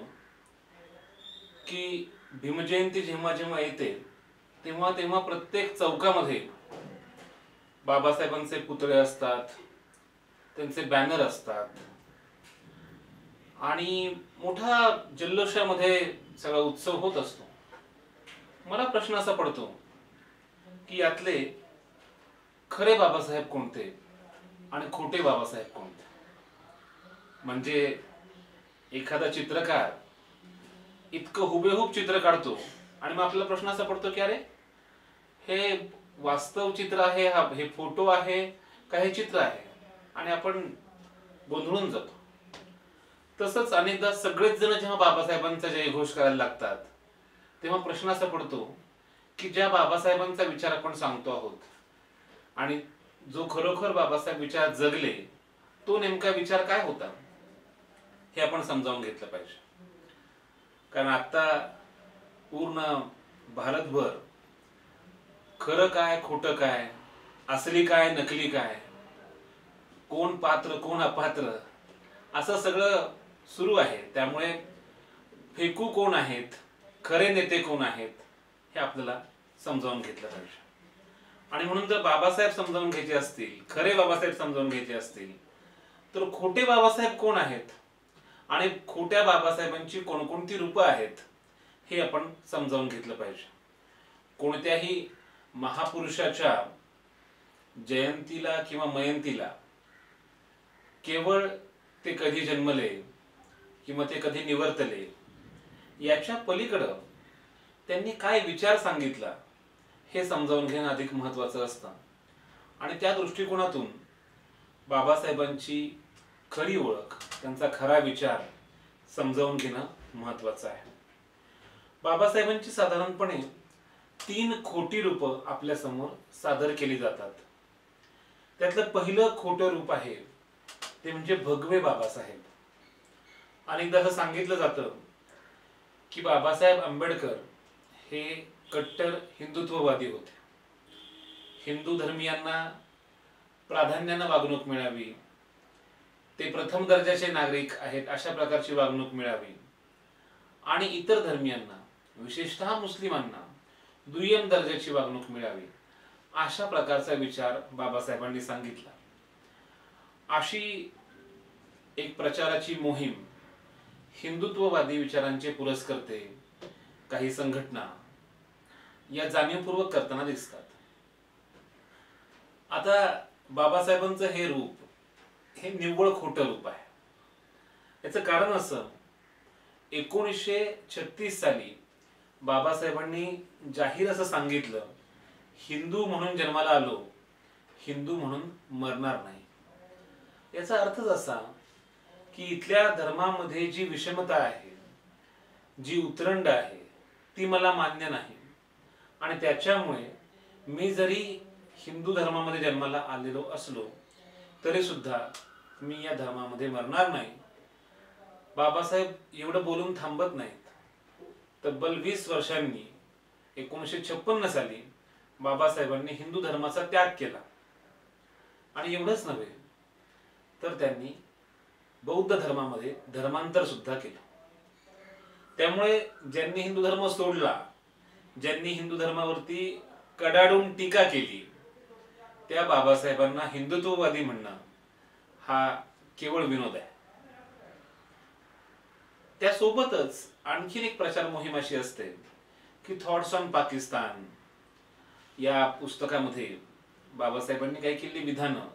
की भीमजयंती जेव्हा जेव्हा येते तेव्हा तेव्हा प्रत्येक चौकामध्ये बाबासाहेबांचे पुतळे असतात, त्यांचे बॅनर असतात आणि मोठ्या जल्लोषामध्ये सगळा उत्सव होत असतो. मला प्रश्न असा पडतो की यातले खरे बाबासाहेब कोणते आणि खोटे बाबासाहेब कोणते. म्हणजे एखादा चित्रकार इतकं हुबेहूब चित्र काढतो आणि मग आपल्याला प्रश्न असा पडतो की अरे हे वास्तव चित्र आहे, हे फोटो आहे का हे चित्र आहे, आणि आपण गोंधळून जातो. तसंच अनेकदा सगळेच जण जेव्हा बाबासाहेबांचा जयघोष करायला लागतात तेव्हा प्रश्न असा पडतो की ज्या बाबासाहेबांचा विचार आपण सांगतो आहोत आणि जो खरोखर बाबासाहेब विचार जगले तो नेमका विचार काय होता हे आपण समजावून घेतलं पाहिजे. कारण आता पूर्ण भारतभर खरं काय खोटं काय, असली काय नकली काय, कोण पात्र कोण अपात्र असं सगळं सुरू आहे. त्यामुळे फेकू कोण आहेत, खरे नेते कोण आहेत हे आपल्याला समजावून घेतलं पाहिजे. आणि म्हणून जर बाबासाहेब समजावून घ्यायचे असतील, खरे बाबासाहेब समजावून घ्यायचे असतील तर खोटे बाबासाहेब कोण आहेत आणि खोट्या बाबासाहेबांची कोणकोणती रूपं आहेत हे आपण समजावून घेतलं पाहिजे. कोणत्याही महापुरुषाच्या जयंतीला किंवा मयंतीला केवळ ते कधी जन्मले किंवा ते कधी निवर्तले याच्या पलीकडं त्यांनी काय विचार सांगितला हे समजावून घेणं अधिक महत्त्वाचं असतं. आणि त्या दृष्टिकोनातून बाबासाहेबांची खरी ओळख, त्यांचा खरा विचार समजावून घेणं महत्त्वाचं आहे. बाबासाहेबांची साधारणपणे 3 खोटी रूपं आपल्या समोर सादर केली जातात. त्यातलं पहिलं खोटं रूप आहे ते म्हणजे भगवे बाबासाहेब. अनेकदा असं सांगितलं जातं की बाबासाहेब आंबेडकर हे कट्टर हिंदुत्ववादी होते. हिंदू धर्मियांना प्राधान्यानं वागणूक मिळावी, ते प्रथम दर्जाचे नागरिक आहेत अशा प्रकारची वागणूक मिळावी आणि इतर धर्मियांना विशेषतः मुस्लिमांना दुय्यम दर्जाची वागणूक मिळावी अशा प्रकारचा विचार बाबासाहेबांनी सांगितला. अशी एक प्रचाराची मोहीम हिंदुत्ववादी विचारांचे पुरस्कर्ते, काही संघटना या जाणीवपूर्वक करताना दिसतात. आता बाबासाहेबांचं हे रूप हे निव्वळ खोटं रूप आहे. याचं कारण असं, 1936 साली बाबासाहेबांनी जाहीर असं सांगितलं, हिंदू म्हणून जन्माला आलो, हिंदू म्हणून मरणार नाही. याचा अर्थच असा की इथल्या धर्मामध्ये जी विषमता आहे, जी उतरंड आहे ती मला मान्य नाही. आणि त्याच्यामुळे मी जरी हिंदू धर्मामध्ये जन्माला आलेलो असलो तरी सुद्धा मी या धर्मामध्ये मरणार नाही. बाबासाहेब एवढं बोलून थांबत नाहीत. तब्बल 20 वर्षांनी 1956 साली बाबासाहेबांनी हिंदू धर्माचा त्याग केला. आणि एवढंच नव्हे तर त्यांनी बौद्ध धर्मामध्ये धर्मांतर सुद्धा केलं. त्यामुळे ज्यांनी हिंदू धर्म सोडला, ज्यांनी हिंदू धर्मावरती कडाडून टीका केली, त्या बाबासाहेबांना हिंदुत्ववादी म्हणणं हा केवळ विनोद आहे. त्यासोबतच आणखीन एक प्रचार मोहीम अशी असते की थॉट्स ऑन पाकिस्तान या पुस्तकामध्ये बाबासाहेबांनी काही केलेली विधानं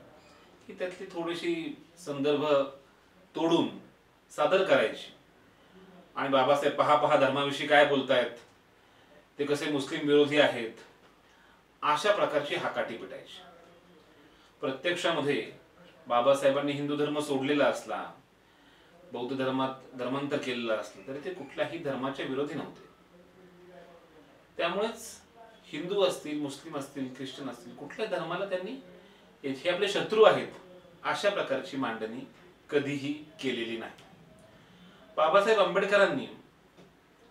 की त्यातली थोडीशी संदर्भ तोडून सादर करायची आणि बाबासाहेब पहा धर्माविषयी काय बोलतायत, ते कसे मुस्लिम विरोधी आहेत, अशा प्रकारची हाकाटी पिटायची. प्रत्यक्षामध्ये बाबासाहेबांनी हिंदू धर्म सोडलेला असला, बौद्ध धर्मात धर्मांतर केलेलं असलं तरी ते कुठल्याही धर्माच्या विरोधी नव्हते. त्यामुळेच हिंदू असतील, मुस्लिम असतील, ख्रिश्चन असतील, कुठल्या धर्माला त्यांनी हे आपले शत्रू आहेत अशा प्रकारची मांडणी कधीही केलेली नाही. बाबासाहेब आंबेडकरांनी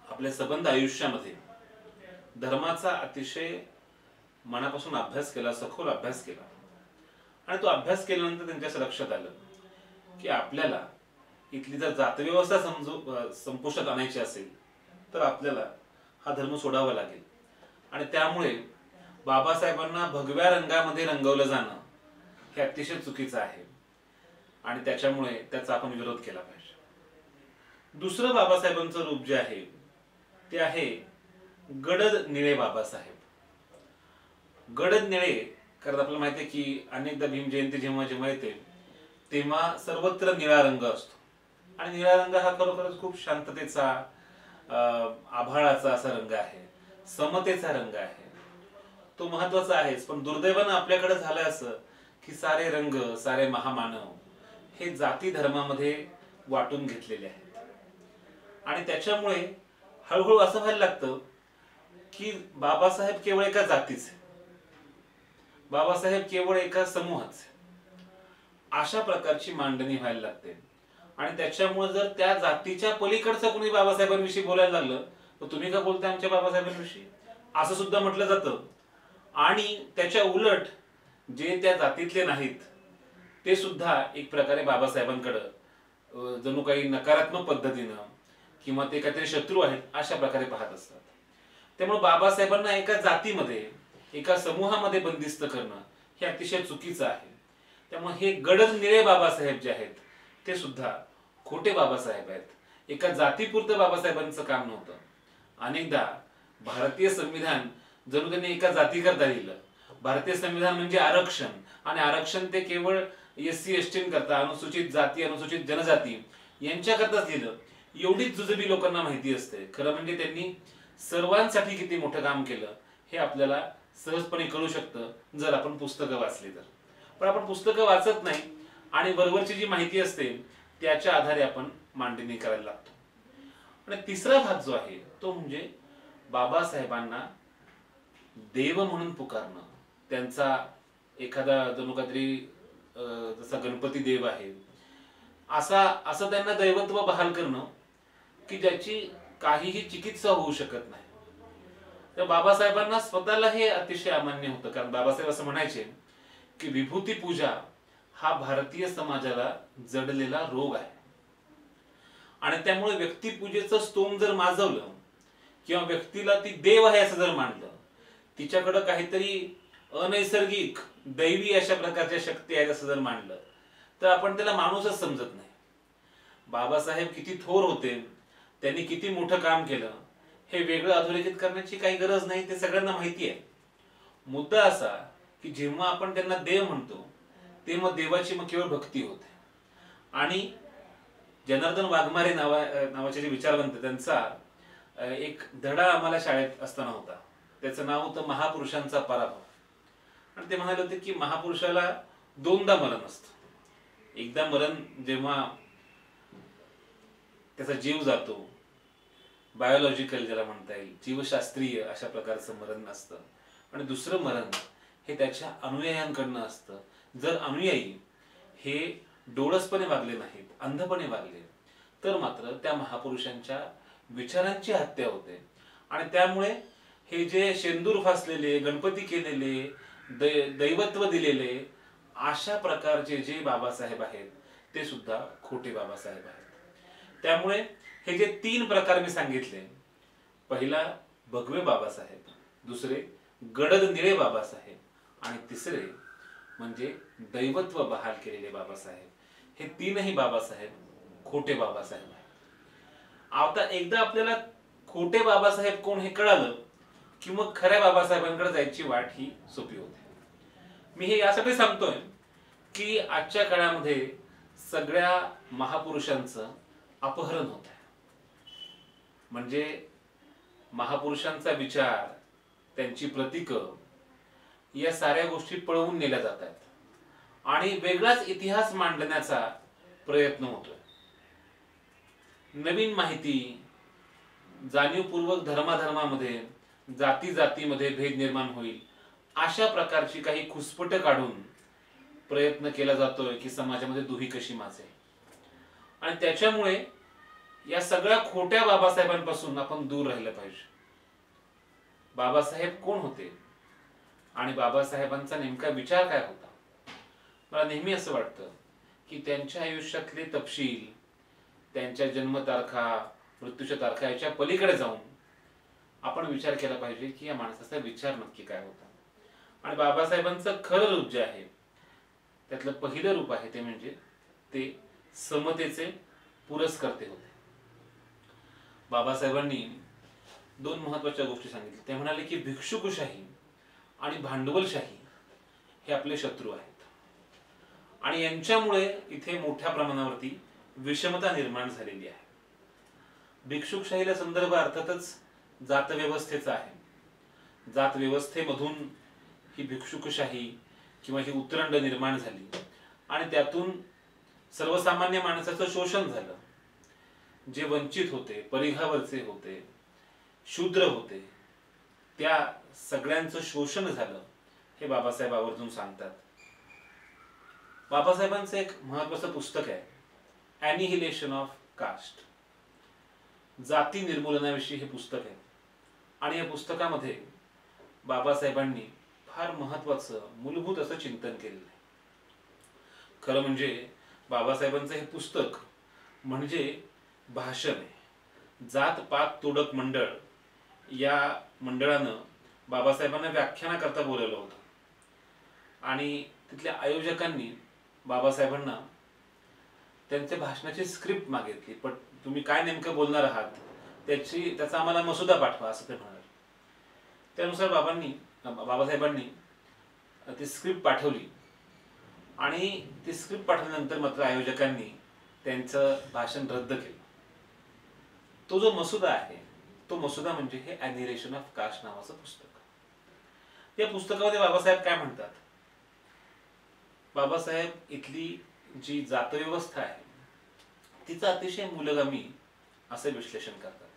आपल्या सबंध आयुष्यामध्ये धर्माचा अतिशय मनापासून अभ्यास केला, सखोल अभ्यास केला. आणि तो अभ्यास केल्यानंतर त्यांच्या असं लक्षात आलं की आपल्याला इथली जर जातव्यवस्था संपुष्टात आणायची असेल तर आपल्याला हा धर्म सोडावा लागेल. आणि त्यामुळे बाबासाहेबांना भगव्या रंगामध्ये रंगवलं जाणं हे अतिशय चुकीचं आहे आणि त्याच्यामुळे त्याचा आपण विरोध केला पाहिजे. दुसरं बाबासाहेबांचं रूप जे आहे ते आहे गडद निळे बाबासाहेब. गडद निळे कारण आपल्याला माहिती आहे की अनेकदा भीम जयंती जेव्हा जेव्हा येते तेव्हा सर्वत्र निळा रंग असतो आणि निळा रंग हा खरोखरच खूप शांततेचा, आभाळाचा असा रंग आहे, समतेचा रंग आहे. तो महत्वाचा आहेच. पण दुर्दैवानं आपल्याकडे झालं असं की सारे रंग, सारे महामानव हे जाती धर्मामध्ये वाटून घेतलेले आहेत आणि त्याच्यामुळे हळूहळू असं व्हायला लागतं की बाबासाहेब केवळ एका जातीचे, बाबासाहेब केवळ एका समूहाचे, अशा प्रकारची मांडणी व्हायला लागते. आणि त्याच्यामुळे जर त्या जातीच्या पलीकडचं कोणी बाबासाहेबांविषयी बोलायला लागलं तर तुम्ही का बोलताय आमच्या बाबासाहेबांविषयी, असं सुद्धा म्हटलं जातं. आणि त्याच्या उलट जे त्या जातीतले नाहीत ते सुद्धा एक प्रकारे बाबासाहेबांकडं जणू काही नकारात्मक पद्धतीनं किंवा ते काहीतरी शत्रू आहेत अशा प्रकारे पाहत असतात. त्यामुळे बाबासाहेबांना एका जातीमध्ये, एका समूहामध्ये बंदिस्त करणं हे अतिशय चुकीचं आहे. त्यामुळे हे गडद निळे बाबासाहेब जे आहेत ते सुद्धा खोटे बाबासाहेब आहेत. एका जातीपुरतं बाबासाहेबांचं काम नव्हतं. अनेकदा भारतीय संविधान जणू त्यांनी एका जातीकरता लिहिलं. भारतीय संविधान म्हणजे आरक्षण आणि आरक्षण ते केवळ SC ST करता, अनुसूचित जाती, अनुसूचित जनजाती यांच्याकरताच लिहिलं. एवढीच जुजबी लोकांना माहिती असते. खरं म्हणजे त्यांनी सर्वांसाठी किती मोठं काम केलं हे आपल्याला सहजपणे कळू शकतं जर आपण पुस्तकं वाचली तर. पण आपण पुस्तकं वाचत नाही आणि वरवरची जी माहिती असते त्याच्या आधारे आपण मांडणी करायला लागतो. आणि तिसरा भाग जो आहे तो म्हणजे बाबासाहेबांना देव म्हणून पुकारणं. त्यांचा एखादा जणू काहीतरी जसा गणपती देव आहे असं त्यांना दैवत्व बहाल करणं की ज्याची काहीही चिकित्सा होऊ शकत नाही. तर बाबासाहेबांना स्वतःला हे अतिशय अमान्य होतं. कारण बाबासाहेब असं म्हणायचे की विभूती पूजा हा भारतीय समाजाला जडलेला रोग आहे आणि त्यामुळे व्यक्तिपूजेचं स्तोम जर माजवलं किंवा व्यक्तीला ती देव आहे असं जर मानलं, तिच्याकडे काहीतरी अनैसर्गिक दैवी अशा प्रकारच्या शक्ती आहेत असं जर मानलं तर आपण त्याला माणूसच समजत नाही. बाबासाहेब किती थोर होते, त्यांनी किती मोठं काम केलं हे वेगळं अधोरेखित करण्याची काही गरज नाही, ते सगळ्यांना माहिती आहे. मुद्दा असा की जेव्हा आपण त्यांना देव म्हणतो तेव्हा देवाची मग केवळ भक्ती होते. आणि जनार्दन वाघमारे नावाचे जे विचारवंत, त्यांचा एक धडा आम्हाला शाळेत असताना होता. त्याचं नाव होतं महापुरुषांचा पराभव. आणि ते म्हणाले होते की महापुरुषाला दोनदा मरण असतं. एकदा मरण जेव्हा त्याचा जीव जातो बायोलॉजिकल ज्याला म्हणता येईल, जीवशास्त्रीय अशा प्रकारचं मरण असतं. आणि दुसरं मरण हे त्याच्या अनुयायांकडनं असतं. जर अनुयायी हे डोळसपणे वागले नाहीत, अंधपणे वागले, तर मात्र त्या महापुरुषांच्या विचारांची हत्या होते. आणि त्यामुळे हे जे शेंदूर फासलेले, गणपती केलेले, दैवत्व दिलेले अशा प्रकारचे जे बाबासाहेब आहेत ते सुद्धा खोटे बाबासाहेब आहेत. त्यामुळे हे जे 3 प्रकार मी सांगितले, पहिला भगवे बाबासाहेब, दुसरे गडद निळे बाबासाहेब आणि तिसरे म्हणजे दैवत्व बहाल केलेले बाबासाहेब, हे 3ही बाबासाहेब खोटे बाबासाहेब आहेत. आता एकदा आपल्याला खोटे बाबासाहेब कोण हे कळालं की मग खऱ्या बाबासाहेबांकडे जायची वाट ही सोपी होते. मी हे यासाठी सांगतोय की आजच्या काळामध्ये सगळ्या महापुरुषांचं अपहरण होत आहे. म्हणजे महापुरुषांचा विचार, त्यांची प्रतीकं या साऱ्या गोष्टी पळवून नेल्या जात आहेत आणि वेगळाच इतिहास मांडण्याचा प्रयत्न होतोय. नवीन माहिती, जाणीवपूर्वक धर्माधर्मामध्ये, जाती जातीमध्ये भेद निर्माण होईल अशा प्रकारची काही खुसपट काढून प्रयत्न केला जातोय की समाजामध्ये दुही कशी माजेल. आणि त्याच्यामुळे या सगळ्या खोट्या बाबासाहेबांपासून आपण दूर राहिलं पाहिजे. बाबासाहेब कोण होते आणि बाबासाहेबांचा नेमका विचार काय होता? मला नेहमी असं वाटतं की त्यांच्या आयुष्यातले तपशील, त्यांच्या जन्मतारखा, मृत्यूच्या तारखा याच्या पलीकडे जाऊन आपण विचार केला पाहिजे की या माणसाचा विचार नक्की काय होता. आणि बाबासाहेबांचं खरं रूप जे आहे त्यातलं पहिलं रूप आहे ते म्हणजे ते समतेचे पुरस्कर्ते होते. बाबासाहेबांनी 2 महत्वाच्या गोष्टी सांगितल्या. ते म्हणाले की भिक्षुकशाही आणि भांडवलशाही हे आपले शत्रू आहेत आणि यांच्यामुळे इथे मोठ्या प्रमाणावरती विषमता निर्माण झालेली आहे. भिक्षुकशाहीला संदर्भ अर्थातच जात व्यवस्थेचा आहे. जात व्यवस्थेमधून ही भिक्षुकशाही किंवा ही उतरंड निर्माण झाली आणि त्यातून सर्वसामान्य माणसाचं शोषण झालं. जे वंचित होते, परिघावरचे होते, शूद्र होते, त्या सगळ्यांचं शोषण झालं हे बाबासाहेब आवर्जून सांगतात. बाबासाहेबांचं एक महत्वाचं पुस्तक आहे, ॲनिहिलेशन ऑफ कास्ट, जाती निर्मूलनाविषयी हे पुस्तक आहे. आणि या पुस्तकामध्ये बाबासाहेबांनी फार महत्वाचं मूलभूत असं चिंतन केलेलं आहे. खरं म्हणजे बाबासाहेबांचं हे पुस्तक म्हणजे भाषण आहे. जात पात तोडक मंडळ या मंडळानं बाबासाहेबांना व्याख्यानाकरता बोलवलं होतं आणि तिथल्या आयोजकांनी बाबासाहेबांना त्यांच्या भाषणाची स्क्रिप्ट मागितली. पण तुम्ही काय नेमकं बोलणार आहात त्याचा आम्हाला मसुदा पाठवा असं ते म्हणाले. त्यानुसार बाबासाहेबांनी ती स्क्रिप्ट पाठवली आणि ती स्क्रिप्ट पाठवल्यानंतर मात्र आयोजकांनी त्यांचं भाषण रद्द केलं. तो जो मसुदा आहे तो मसुदा म्हणजे हे ॲनिहिलेशन ऑफ कास्ट नावाचं पुस्तक. या पुस्तकामध्ये बाबासाहेब काय म्हणतात? बाबासाहेब इथली जी जातव्यवस्था आहे तिचं अतिशय मूलगामी असे विश्लेषण करतात.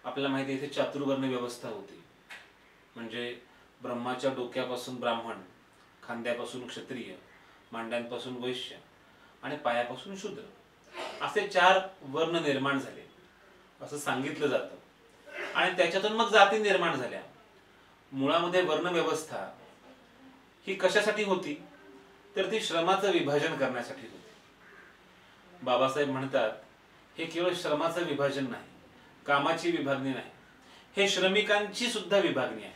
आपल्याला माहिती आहे इथे चातुर्वर्ण व्यवस्था होती. म्हणजे ब्रह्माच्या डोक्यापासून ब्राह्मण, खांद्यापासून क्षत्रिय, मांड्यांपासून वैश्य आणि पायापासून शूद्र असे 4 वर्ण निर्माण झाले असं सांगितलं जातं. आणि त्याच्यातून मग जाती निर्माण झाल्या. मुळामध्ये वर्ण व्यवस्था ही कशासाठी होती तर ती श्रमाचं विभाजन करण्यासाठी होती. बाबासाहेब म्हणतात हे केवळ श्रमाचं विभाजन नाही, कामाची विभागणी नाही, हे श्रमिकांची सुद्धा विभागणी आहे.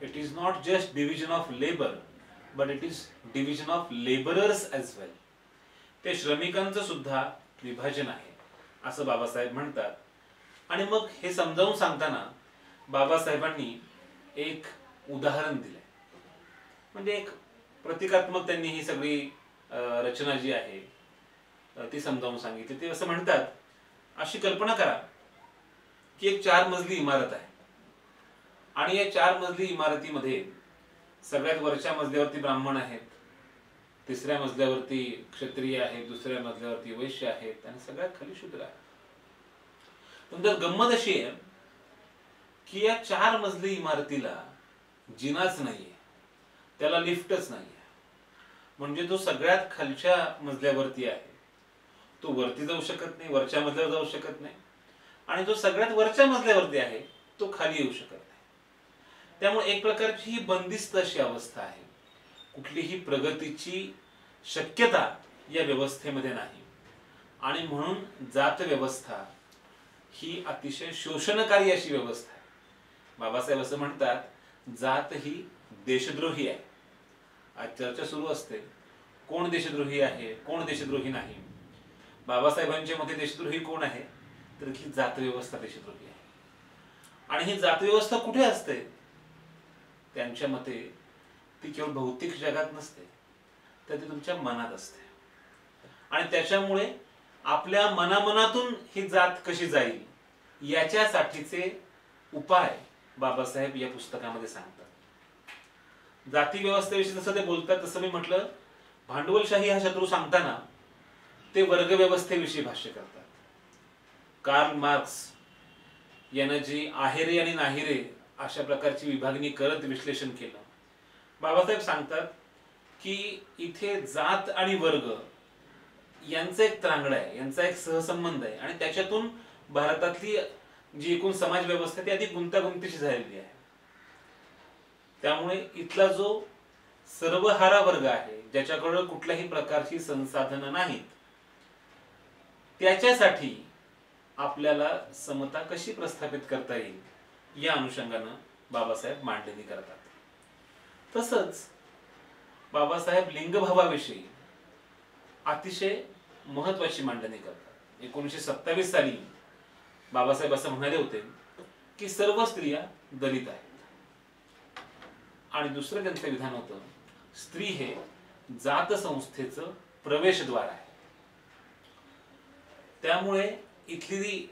It is not just division of labour but it is division of labourers as well. ते श्रमिकांचं सुद्धा विभाजन आहे असं बाबासाहेब म्हणतात. आणि मग हे समजावून सांगताना बाबासाहेबांनी एक उदाहरण दिलंय. म्हणजे एक प्रतिकात्मक त्यांनी ही सगळी रचना जी आहे ती समजावून सांगितली. ते असं म्हणतात, अशी कल्पना करा की एक 4 मजली इमारत आहे आणि या 4 मजली इमारतीमध्ये सगळ्यात वरच्या मजल्यावरती ब्राह्मण आहेत, तिसऱ्या मजल्यावरती क्षत्रिय आहेत, दुसऱ्या मजल्यावरती वैश्य आहेत आणि सगळ्यात खाली शूद्र आहेत. पण त्यात गंमत अशी आहे की या 4 मजली इमारतीला जिनाच नाहीये, त्याला लिफ्टच नाहीये. म्हणजे जो सगळ्यात खालच्या मजल्यावरती आहे तो वरती जाऊ शकत नाही, वरच्या मजल्यावर जाऊ शकत नाही, आणि जो सगळ्यात वरच्या मजल्यावरती आहे तो खाली येऊ शकत नाही. त्यामुळे एक प्रकारची ही बंदिस्त अशी अवस्था आहे. कुठलीही प्रगतीची शक्यता या व्यवस्थेमध्ये नाही. आणि म्हणून जात व्यवस्था ही अतिशय शोषणकारी अशी व्यवस्था आहे. बाबासाहेब असं म्हणतात, जात ही देशद्रोही आहे. आज चर्चा सुरू असते, कोण देशद्रोही आहे, कोण देशद्रोही नाही. बाबासाहेबांच्या मते देशद्रोही कोण आहे, तर ही जात व्यवस्था देशद्रोही आहे. आणि ही जात व्यवस्था कुठे असते? त्यांच्या मते ती केवळ भौतिक जगात नसते, तर ती तुमच्या मनात असते. आणि त्याच्यामुळे आपल्या मनामनातून ही जात कशी जाईल याच्यासाठीचे उपाय बाबासाहेब या पुस्तकामध्ये सांगतात. जाती व्यवस्थेविषयी जसं ते बोलतात तसं मी म्हटलं, भांडवलशाही हा शत्रू सांगताना ते वर्ग व्यवस्थेविषयी भाष्य करतात. कार्ल मार्क्स यानं जी आहेरे आणि नाहिरे अशा प्रकारची विभागणी करत विश्लेषण केलं, बाबासाहेब सांगतात की इथे जात आणि वर्ग यांचा एक त्रांगडा आहे, यांचा एक सहसंबंध आहे. आणि त्याच्यातून भारतातली जी एकूण समाज व्यवस्था ती अधिक गुंतागुंतीची झालेली आहे. त्यामुळे इथला जो सर्वहारा वर्ग आहे, ज्याच्याकडे कुठल्याही प्रकारची संसाधनं नाहीत, त्याच्यासाठी आपल्याला समता कशी प्रस्थापित करता येईल या अनुषंगानं बाबासाहेब मांडणी करतात. तसंच बाबासाहेब लिंगभावाविषयी अतिशय महत्वाची मांडणी करतात. 1927 साली बाबासाहेब असं म्हणाले होते की सर्व स्त्रिया दलित आहेत. आणि दुसरं त्यांचं विधान होतं, स्त्री हे जात संस्थेचं प्रवेशद्वार आहे. त्यामुळे इथली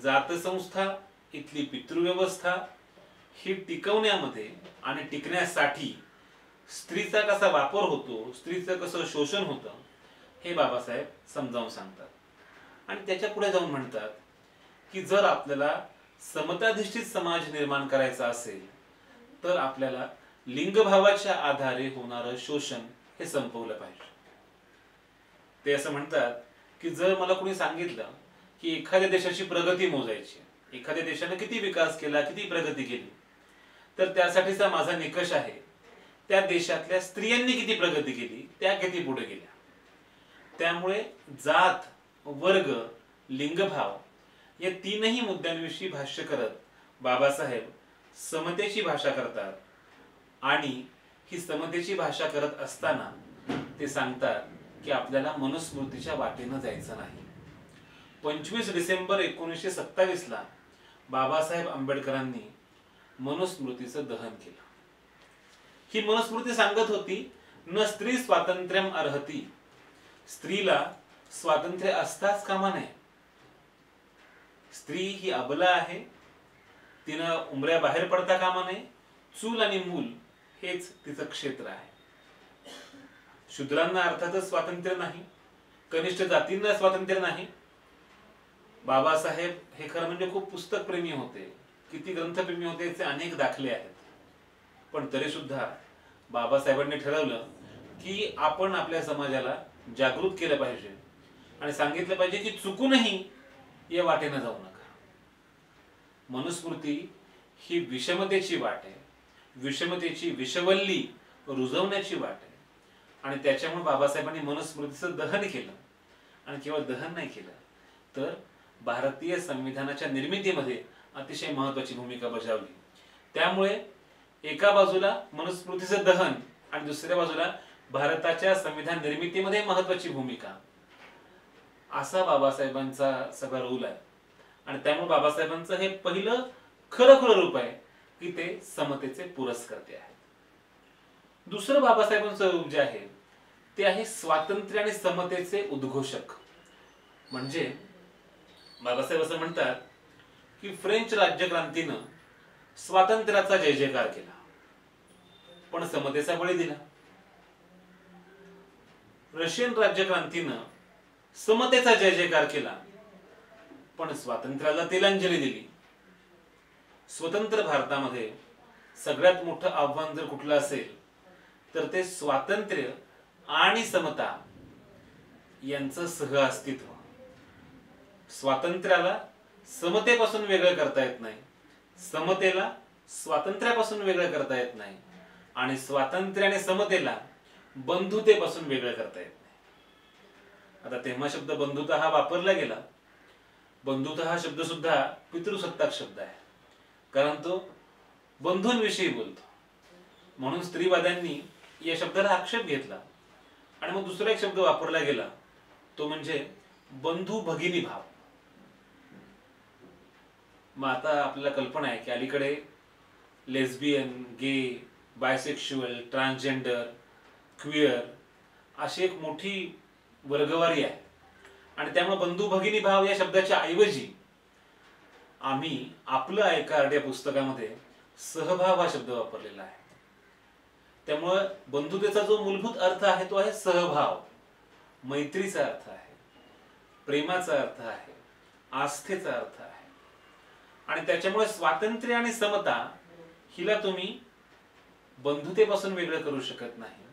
जात संस्था, इथली पितृव्यवस्था ही टिकवण्यामध्ये आणि टिकण्यासाठी स्त्रीचा कसा वापर होतो, स्त्रीचं कसं शोषण होतं, हे बाबासाहेब समजावून सांगतात. आणि त्याच्या पुढे जाऊन म्हणतात की जर आपल्याला समताधिष्ठित समाज निर्माण करायचा असेल तर आपल्याला लिंगभावाच्या आधारे होणारं शोषण हे संपवलं पाहिजे. ते असं म्हणतात की जर मला कोणी सांगितलं की एखाद्या देशाची प्रगती मोजायची, एखाद्या देशाने किती विकास केला, किती प्रगती केली, तर त्यासाठीचा माझा निकष आहे त्या देशातल्या स्त्रियांनी किती प्रगती केली, त्या किती पुढे गेल्या. त्यामुळे जात, वर्ग, लिंगभाव या तीनही मुद्द्यांविषयी भाष्य करत बाबासाहेब समतेची भाषा करतात. आणि ही समतेची भाषा करत असताना ते सांगतात की आपल्याला मनुस्मृतीच्या वाटेनं जायचं नाही. 25 डिसेंबर 1927 ला बाबासाहेब आंबेडकरांनी मनुस्मृतीचं दहन केलं. ही मनुस्मृती सांगत होती, न स्त्री स्वातंत्र्यम अर्हती, स्त्रीला स्वातंत्र्य असताच कामा नये. स्त्री ही अबला आहे, तिनं उंबऱ्या बाहेर पडता कामा नये. चूल आणि मूल हेच तिचं क्षेत्र आहे. शूद्रांना अर्थातच स्वातंत्र्य नाही, कनिष्ठ जातींना स्वातंत्र्य नाही. बाबासाहेब हे खरं म्हणजे खूप पुस्तकप्रेमी होते, किती ग्रंथप्रेमी होते याचे अनेक दाखले आहेत. पण तरी सुद्धा बाबासाहेबांनी ठरवलं की आपण आपल्या समाजाला जागृत केलं पाहिजे आणि सांगितलं पाहिजे की चुकूनही या वाटेनं जाऊ नका. मनुस्मृती ही विषमतेची वाट आहे, विषमतेची विषवल्ली रुजवण्याची वाट आहे. आणि त्याच्यामुळे बाबासाहेबांनी मनुस्मृतीचं दहन केलं. आणि केवळ दहन नाही केलं तर भारतीय संविधानाच्या निर्मितीमध्ये अतिशय महत्वाची भूमिका बजावली. त्यामुळे एका बाजूला मनुस्मृतीचं दहन आणि दुसऱ्या बाजूला भारताच्या संविधान निर्मितीमध्ये महत्वाची भूमिका, असा बाबासाहेबांचा सगळा रोल आहे. आणि त्यामुळे बाबासाहेबांचं हे पहिलं खरं रूप आहे की ते समतेचे पुरस्कर्ते आहेत. दुसरं बाबासाहेबांचं रूप जे आहे ते आहे स्वातंत्र्य आणि समतेचे उद्घोषक. म्हणजे बाबासाहेब असं म्हणतात की फ्रेंच राज्यक्रांतीनं स्वातंत्र्याचा जय जयकार केला पण समतेचा बळी दिला. रशियन राज्यक्रांतीनं समतेचा जय जयकार केला पण स्वातंत्र्याला तिलांजली दिली. स्वतंत्र भारतामध्ये सगळ्यात मोठं आव्हान जर कुठलं असेल तर ते स्वातंत्र्य आणि समता यांचं सहअस्तित्व. स्वातंत्र्याला समतेपासून वेगळं करता येत नाही, समतेला स्वातंत्र्यापासून वेगळं करता येत नाही, आणि स्वातंत्र्य आणि समतेला बंधुतेपासून वेगळं करता येत नाही. आता तेव्हा शब्द बंधुता हा वापरला गेला. बंधुता हा शब्द सुद्धा पितृसत्ताक शब्द आहे, कारण तो बंधूंविषयी बोलतो. म्हणून स्त्रीवाद्यांनी या शब्दाला आक्षेप घेतला आणि मग दुसरा एक शब्द वापरला गेला, तो म्हणजे बंधू भगिनी भाव. मग आता आपल्याला कल्पना आहे की अलीकडे लेस्बियन, गे, बायसेक्शुअल, ट्रान्सजेंडर, क्विअर अशी एक मोठी वर्गवारी आहे, आणि त्यामुळे बंधू भगिनी भाव या शब्दाच्या ऐवजी आम्ही आपलं आयकार या पुस्तकामध्ये सहभाव हा शब्द वापरलेला आहे. त्यामुळं बंधुतेचा जो मूलभूत अर्थ आहे तो आहे सहभाव, मैत्रीचा अर्थ आहे, प्रेमाचा अर्थ आहे, आस्थेचा अर्थ आहे. आणि त्याच्यामुळे स्वातंत्र्य आणि समता हिला तुम्ही बंधुतेपासून वेगळं करू शकत नाही.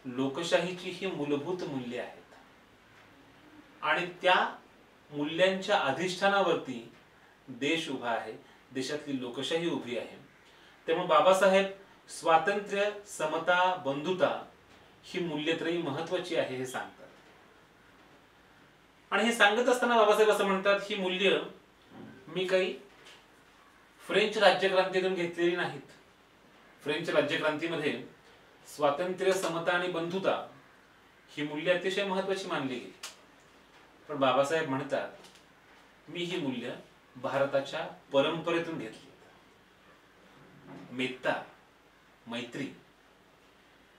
लोकशाहीची ही मूलभूत मूल्ये आहेत आणि त्या मूल्यांच्या अधिष्ठानावरती देश उभा आहे, देशातली लोकशाही उभी आहे. त्यामुळे बाबासाहेब स्वातंत्र्य, समता, बंधुता ही मूल्यत्रयी महत्वाची आहे हे सांगतात. आणि हे सांगत असताना बाबासाहेब असं म्हणतात, ही मूल्य मी काही फ्रेंच राज्यक्रांतीतून घेतलेली नाहीत. फ्रेंच राज्यक्रांतीमध्ये स्वातंत्र्य, समता आणि बंधुता ही मूल्य अतिशय महत्वाची मानली गेली. पण बाबासाहेब म्हणतात, मी ही मूल्य भारताच्या परंपरेतून घेतली. मेत्ता, मैत्री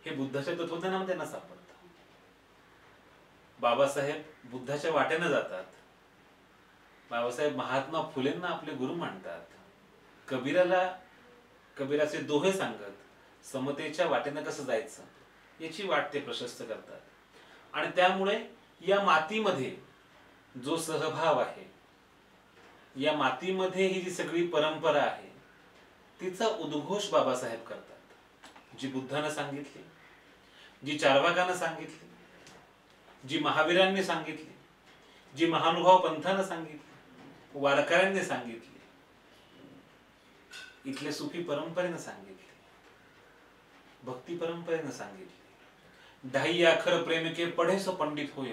हे बुद्धाच्या तत्वज्ञानामध्ये त्यांना सापडतं. बाबासाहेब बुद्धाच्या वाटेनं जातात. बाबासाहेब महात्मा फुलेंना आपले गुरु मानतात. कबीराचे दोहे सांगत समतेच्या वाटेनं कसं जायचं याची वाट ते प्रशस्त करतात. आणि त्यामुळे या मातीमध्ये जो सहभाव आहे, या मातीमध्ये ही जी सगळी परंपरा आहे, तिचा उद्घोष बाबासाहेब करतात. जी बुद्धानं सांगितली, जी चार्वाकानं सांगितली, जी महावीरांनी सांगितली, जी महानुभाव पंथानं सांगितली, वारकऱ्यांनी सांगितली, इथल्या सुफी परंपरेनं सांगितली, भक्ती परंपरेनं सांगितली, ढाई आखर प्रेम के पढे सो पंडित होय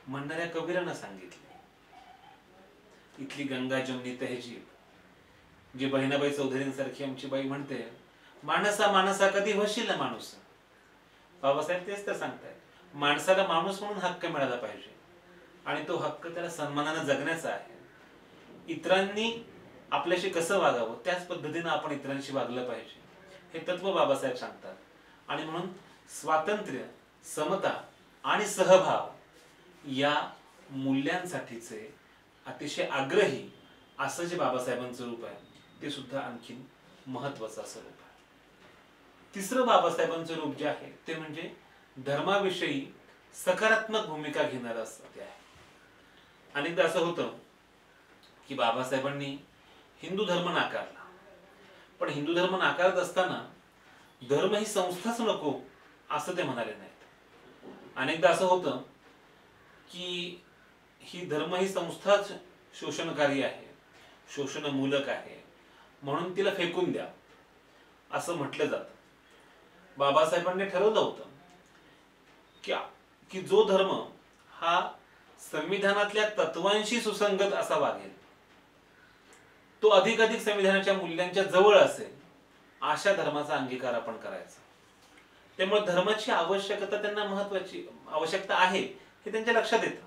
म्हणणाऱ्या कबीरानं सांगितली, इथली गंगा जमनी तहजीब जी बहिणाबाई चौधरींसारखी आमची बाई म्हणते, माणसा माणसा कधी होशील ना माणूस. बाबासाहेब तेच तर सांगतायत, माणसाला माणूस म्हणून हक्क मिळाला पाहिजे आणि तो हक्क त्याला सन्मानानं जगण्याचा आहे. इतरांनी आपल्याशी कसं वागावं त्याच पद्धतीनं आपण इतरांशी वागलं पाहिजे हे तत्व बाबासाहेब सांगतात. आणि म्हणून स्वातंत्र्य, समता आणि सहभाव या मूल्यांसाठीचे अतिशय आग्रही असं जे बाबासाहेबांचं रूप आहे ते सुद्धा आणखीन महत्वाचं असं रूप आहे. तिसरं बाबासाहेबांचं रूप जे आहे ते म्हणजे धर्माविषयी सकारात्मक भूमिका घेणारं असं ते आहे. अनेकदा असं होतं की बाबासाहेबांनी हिंदू धर्म नाकारला, पण हिंदू धर्म नाकारत असताना धर्म ही संस्थाच नको असं ते म्हणाले नाहीत. अनेकदा असं होतं की ही धर्म ही संस्थाच शोषणकारी आहे, शोषणमूलक आहे, म्हणून तिला फेकून द्या असं म्हटलं जातं. बाबासाहेबांनी ठरवलं होतं की जो धर्म हा संविधानातल्या तत्वांशी सुसंगत असा वागेल, तो अधिकाधिक संविधानाच्या मूल्यांच्या जवळ असेल, अशा धर्माचा अंगीकार आपण करायचा. त्यामुळे धर्माची आवश्यकता त्यांना आवश्यकता आहे हे त्यांच्या लक्षात येतं.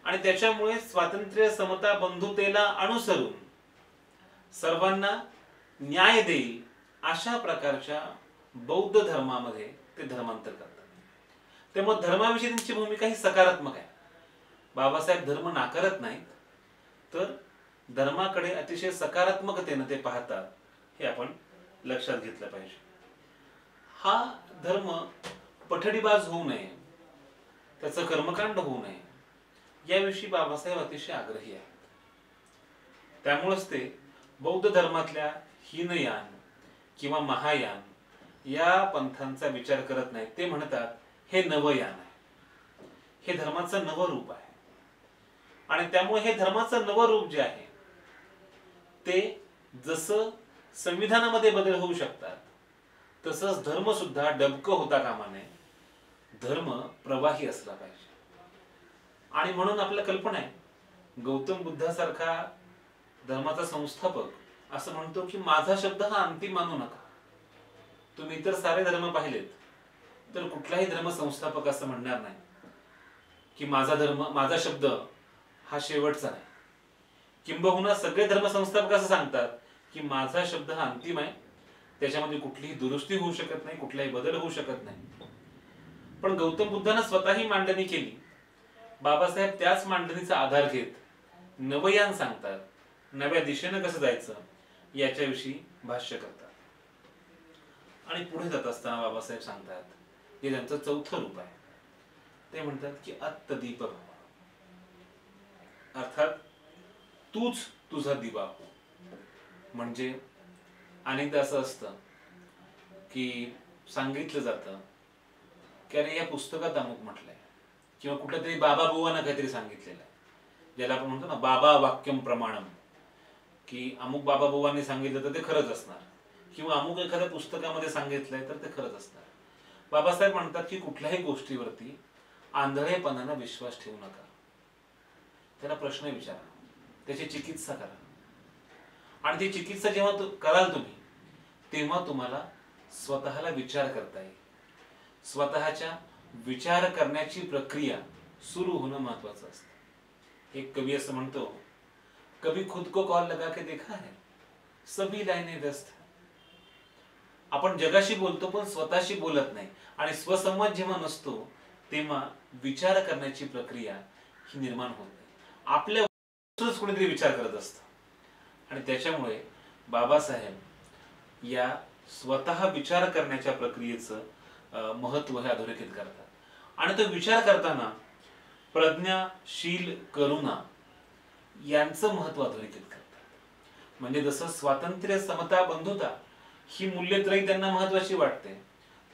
आणि त्याच्यामुळे स्वातंत्र्य, समता, बंधुतेला अनुसरून सर्वांना न्याय देईल अशा प्रकारच्या बौद्ध धर्मामध्ये ते धर्मांतर करतात. त्यामुळे धर्माविषयी त्यांची भूमिका ही सकारात्मक आहे. बाबासाहेब धर्म नाकारत नाहीत, तर धर्माकडे अतिशय सकारात्मकतेनं ते पाहतात हे आपण लक्षात घेतलं पाहिजे. हा धर्म पठडीबाज होऊ नये, त्याचं कर्मकांड होऊ नये याविषयी बाबासाहेब अतिशय आग्रही आहेत. त्यामुळेच ते बौद्ध धर्मातल्या हीनयान किंवा महायान या पंथांचा विचार करत नाहीत. ते म्हणतात हे नवयान आहे, हे धर्माचं नवं रूप आहे. आणि त्यामुळे हे धर्माचं नवं रूप जे आहे ते जसं संविधानामध्ये बदल होऊ शकतात तसंच धर्म सुद्धा डबकं होता कामा नये. धर्म प्रवाही असला पाहिजे. आणि म्हणून आपल्या कल्पना आहे गौतम बुद्धासारखा धर्माचा संस्थापक असं म्हणतो की माझा शब्द हा अंतिम मानू नका. तुम्ही इतर सारे धर्म पाहिलेत तर कुठलाही धर्म संस्थापक असं म्हणणार नाही की माझा धर्म, माझा शब्द हा शेवटचा नाही. किंबहुना सगळे धर्म संस्थापक असं सांगतात की माझा शब्द हा अंतिम आहे, त्याच्यामध्ये कुठलीही दुरुस्ती होऊ शकत नाही, कुठलाही बदल होऊ शकत नाही. पण गौतम बुद्धानं स्वतःही मांडणी केली. बाबासाहेब त्याच मांडणीचा आधार घेत नवयान सांगतात, नव्या दिशेनं कसं जायचं याच्याविषयी भाष्य करतात. आणि पुढे जात असताना बाबासाहेब सांगतात, हे त्यांचं चौथं रूप आहे. ते म्हणतात की अत्तदीप भव, अर्थात तूच तुझा दिवा हो. म्हणजे अनेकदा असं असतं की सांगितलं जातं की अरे या पुस्तकात अमुक म्हटलंय किंवा कुठल्या तरी बाबा बुवानं काहीतरी सांगितलेलं आहे, ज्याला आपण म्हणतो ना बाबा वाक्यम प्रमाणम, की अमुक बाबा बुवांनी सांगितलं तर ते खरंच असणार, किंवा अमुक एखाद्या पुस्तकामध्ये सांगितलंय तर ते खरंच असणार. बाबासाहेब म्हणतात की कुठल्याही गोष्टीवरती आंधळेपणानं विश्वास ठेवू नका. त्याला प्रश्न विचारा, त्याची चिकित्सा करा. आणि ती चिकित्सा जेव्हा कराल तुम्ही तेव्हा तुम्हाला स्वतःला विचार करता येईल. स्वतःच्या विचार करण्याची प्रक्रिया सुरू होणं महत्वाचं असतं. एक कवी असं म्हणतो, कभी खुद को कॉल लगा के देखा है, सभी लाईनें व्यस्त है. आपण जगाशी बोलतो पण स्वतःशी बोलत नाही. आणि स्वसंवाद जेव्हा नसतो तेव्हा विचार करण्याची प्रक्रिया ही निर्माण होत नाही. आपल्या कोणीतरी विचार करत असतं. आणि त्याच्यामुळे बाबासाहेब या स्वतः विचार करण्याच्या प्रक्रियेचं महत्व हे अधोरेखित करतात. आणि तो विचार करताना प्रज्ञा, शील, करुणा यांचं महत्व अधोरेखित करतात. म्हणजे जसं स्वातंत्र्य, समता, बंधुता ही मूल्यत्रयी त्यांना महत्वाची वाटते,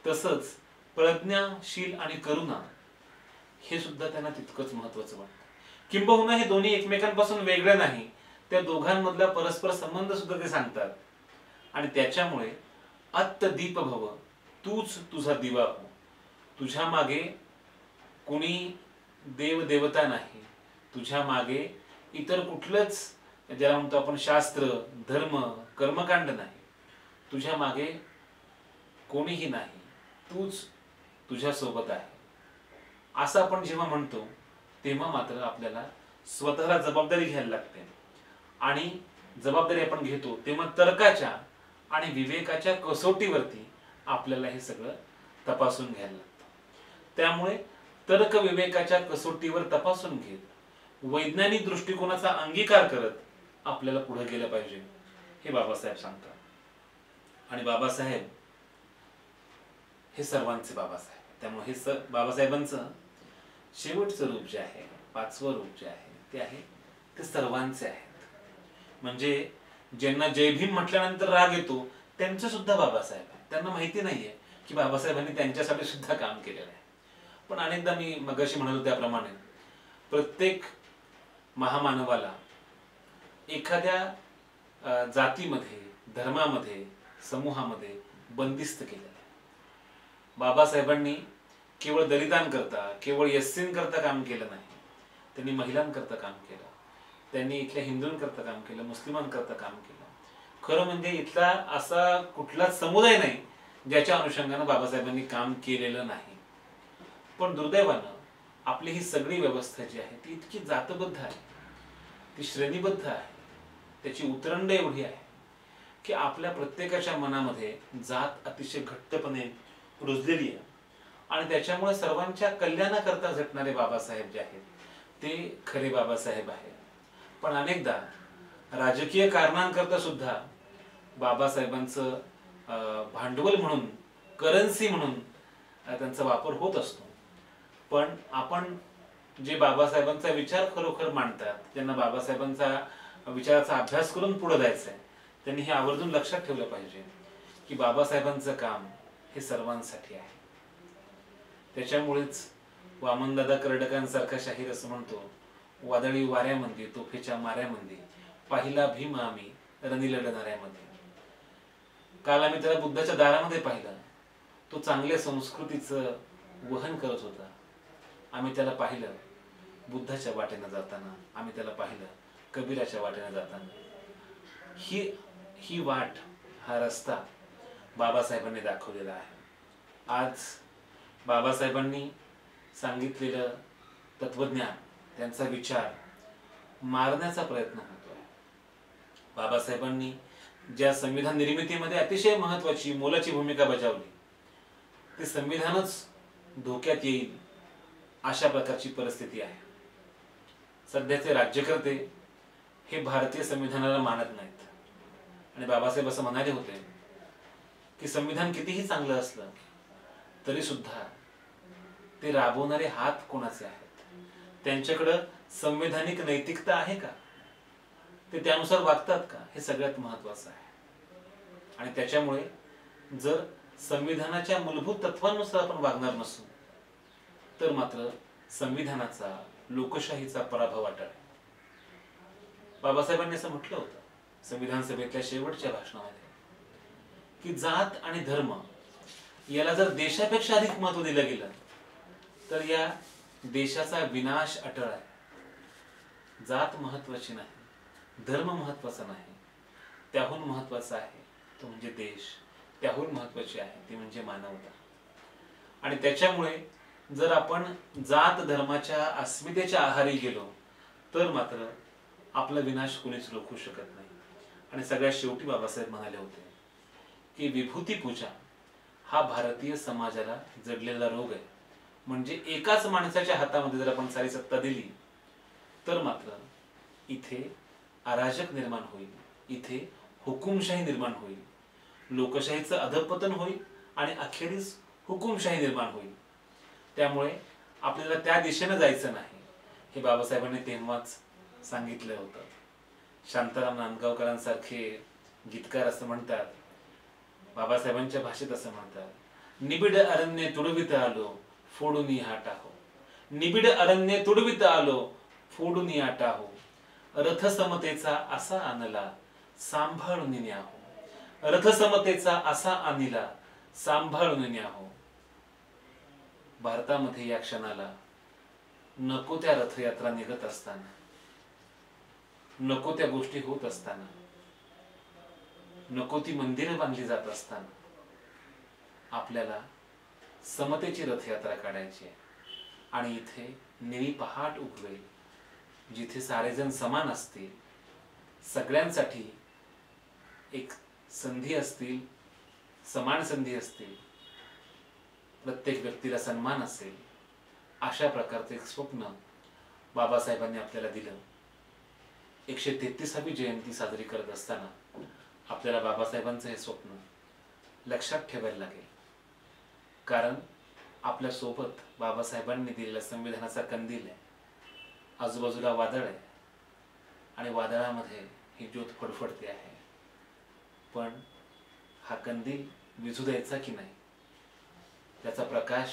तसंच प्रज्ञा, शील आणि करुणा हे सुद्धा त्यांना तितकंच महत्वाचं वाटतं. किंबहुना हे दोन्ही एकमेकांपासून वेगळे नाही, त्या दोघांमधला परस्पर संबंध सुद्धा ते सांगतात. आणि त्याच्यामुळे अत्तदीप भव, तूच तुझा दिवा हो. तुझ्या मागे कोणी देव देवता नाही, तुझ्या मागे इतर कुठलंच ज्याला म्हणतो आपण शास्त्र, धर्म, कर्मकांड नाही, तुझ्या मागे कोणीही नाही, तूच तुझ्या सोबत आहे. असं आपण जेव्हा म्हणतो तेव्हा मात्र आपल्याला स्वतःला जबाबदारी घ्यायला लागते. आणि जबाबदारी आपण घेतो तेव्हा तर्काच्या आणि विवेकाच्या कसोटीवरती आपल्याला हे सगळं तपासून घ्यायला लागतं. त्यामुळे तर्क विवेकाच्या कसोटीवर तपासून घेत वैज्ञानिक दृष्टिकोनाचा अंगीकार करत आपल्याला पुढे गेलं पाहिजे, हे बाबासाहेब सांगतात. आणि बाबासाहेब हे सर्वांचे बाबासाहेब. त्यामुळे हे बाबासाहेबांचं शेवटचं रूप जे आहे, पाचवं रूप जे आहे ते आहे ते सर्वांचे आहेत. म्हणजे ज्यांना जय भीम म्हटल्यानंतर राग येतो त्यांचे सुद्धा बाबासाहेब आहेत. त्यांना माहिती नाहीये की बाबासाहेबांनी त्यांच्यासाठी सुद्धा काम केलेलं आहे. पण अनेकदा मी मगाशी म्हणालो त्याप्रमाणे प्रत्येक महामानवाला एखाद्या जातीमध्ये, धर्मामध्ये, समूहामध्ये बंदिस्त केलेलं आहे. बाबासाहेबांनी केवळ दलितां करता, केवळ एससीं करता काम केलं नाही, त्यांनी महिलांकरता काम केलं, त्यांनी इथल्या हिंदूंकरता काम केलं, मुस्लिमांकरता काम केलं. खरं म्हणजे इथला असा कुठलाच समुदाय नाही ज्याच्या अनुषंगानं बाबासाहेबांनी काम केलेलं नाही. पण दुर्दैवानं आपली ही सगळी व्यवस्था जी आहे ती इतकी जातबद्ध आहे, ती श्रेणीबद्ध आहे, त्याची उतरंड एवढी आहे की आपल्या प्रत्येकाच्या मनामध्ये जात अतिशय घट्टपणे रुजलेली आहे. आणि त्याच्यामुळे सर्वांच्या कल्याणाकरता झटणारे बाबासाहेब जे आहेत ते खरे बाबासाहेब आहेत. पण अनेकदा राजकीय कारणांकरता सुद्धा बाबासाहेबांचं भांडवल म्हणून, करन्सी म्हणून त्यांचा वापर होत असतो. पण आपण जे बाबासाहेबांचा विचार खरोखर मांडतात, ज्यांना बाबासाहेबांचा विचाराचा अभ्यास करून पुढे जायचं आहे, त्यांनी हे आवर्जून लक्षात ठेवलं पाहिजे की बाबासाहेबांचं काम हे सर्वांसाठी आहे. त्याच्यामुळेच वामनदादा कर्डकांसारखा शाहीर असं म्हणतो, वादळी वाऱ्यामध्ये तोफेच्या माऱ्यामध्ये पाहिला भीम आम्ही रणी लढणाऱ्यामध्ये. काल आम्ही त्याला बुद्धाच्या दारामध्ये पाहिलं, तो चांगल्या संस्कृतीचं वहन करत होता. आम्ही त्याला पाहिलं बुद्धाच्या वाटेनं जाताना, आम्ही त्याला पाहिलं कबीराच्या वाटेनं जाताना. ही वाट, हा रस्ता बाबासाहेबांनी दाखवलेला आहे. आज बाबासाहेबांनी सांगितलेलं तत्वज्ञान, त्यांचा विचार मारण्याचा प्रयत्न होतोय. बाबासाहेबांनी ज्या संविधान निर्मितीमध्ये अतिशय महत्वाची मोलाची भूमिका बजावली, ते संविधानच धोक्यात येईल अशा प्रकारची परिस्थिती आहे. सध्याचे राज्यकर्ते हे भारतीय संविधानाला मानत नाहीत. आणि बाबासाहेब असं म्हणाले होते की संविधान कितीही चांगलं असलं तरी सुद्धा ते राबवणारे हात कोणाचे आहेत, त्यांच्याकडं संवैधानिक नैतिकता आहे का, ते त्यानुसार वागतात का, हे सगळ्यात महत्वाचं आहे. आणि त्याच्यामुळे जर संविधानाच्या मूलभूत तत्वांनुसार आपण वागणार नसू तर मात्र संविधानाचा, लोकशाहीचा पराभव वाटेल. बाबासाहेबांनी असं म्हटलं होतं संविधान सभेतल्या शेवटच्या भाषणामध्ये की जात आणि धर्म याला जर देशापेक्षा अधिक महत्व दिलं गेलं तर या देशाचा विनाश अटळ आहे. जात महत्वाची नाही, धर्म महत्वाचा नाही, त्याहून महत्वाचा आहे तो म्हणजे देश, त्याहून महत्वाची आहे ती म्हणजे मानवता. आणि त्याच्यामुळे जर आपण जात धर्माच्या अस्मितेच्या आहारी गेलो तर मात्र आपला विनाश कोणीच रोखू शकत नाही. आणि सगळ्यात शेवटी बाबासाहेब म्हणाले होते की विभूती पूजा हा भारतीय समाजाला जडलेला रोग आहे. म्हणजे एकाच माणसाच्या हातामध्ये जर आपण सारी सत्ता दिली तर मात्र इथे अराजक निर्माण होईल, इथे हुकुमशाही निर्माण होईल, लोकशाहीचं अधपतन होईल आणि अखेरीस हुकुमशाही निर्माण होईल. त्यामुळे आपल्याला त्या दिशेने जायचं नाही हे बाबासाहेबांनी तेव्हाच सांगितलं होतं. शांताराम नांदगावकरांसारखे गीतकार असं म्हणतात, बाबासाहेबांच्या भाषेत असं म्हणतात, निबिड अरण्य तुडवित आलो फोडून हा टाहो, निबिड अरण्य तुडवित आलो फोडून हा टाहो, रथसमतेचा असा आणला सांभाळून न्याहो, रथसमतेचा असा आणला सांभाळून न्याहो. भारतामध्ये या क्षणाला नको त्या रथयात्रा निघत असताना, नको त्या गोष्टी होत असताना, नको ती मंदिरं बांधली जात असताना आपल्याला समतेची रथयात्रा काढायची आहे. आणि इथे निळी पहाट उगवेल जिथे सारेजण समान असतील, सगळ्यांसाठी एक संधी असतील, समान संधी असतील, प्रत्येक व्यक्तीला सन्मान असेल, अशा प्रकारचं एक स्वप्न बाबासाहेबांनी आपल्याला दिलं. 133वी जयंती साजरी करत असताना आपल्याला बाबासाहेबांचं हे स्वप्न लक्षात ठेवायला लागेल. कारण आपल्या सोबत बाबासाहेबांनी दिलेल्या संविधानाचा कंदील आहे, आजूबाजूला वादळ आहे आणि वादळामध्ये ही ज्योत फडफडते आहे. पण हा कंदील विझू द्यायचा की नाही, त्याचा प्रकाश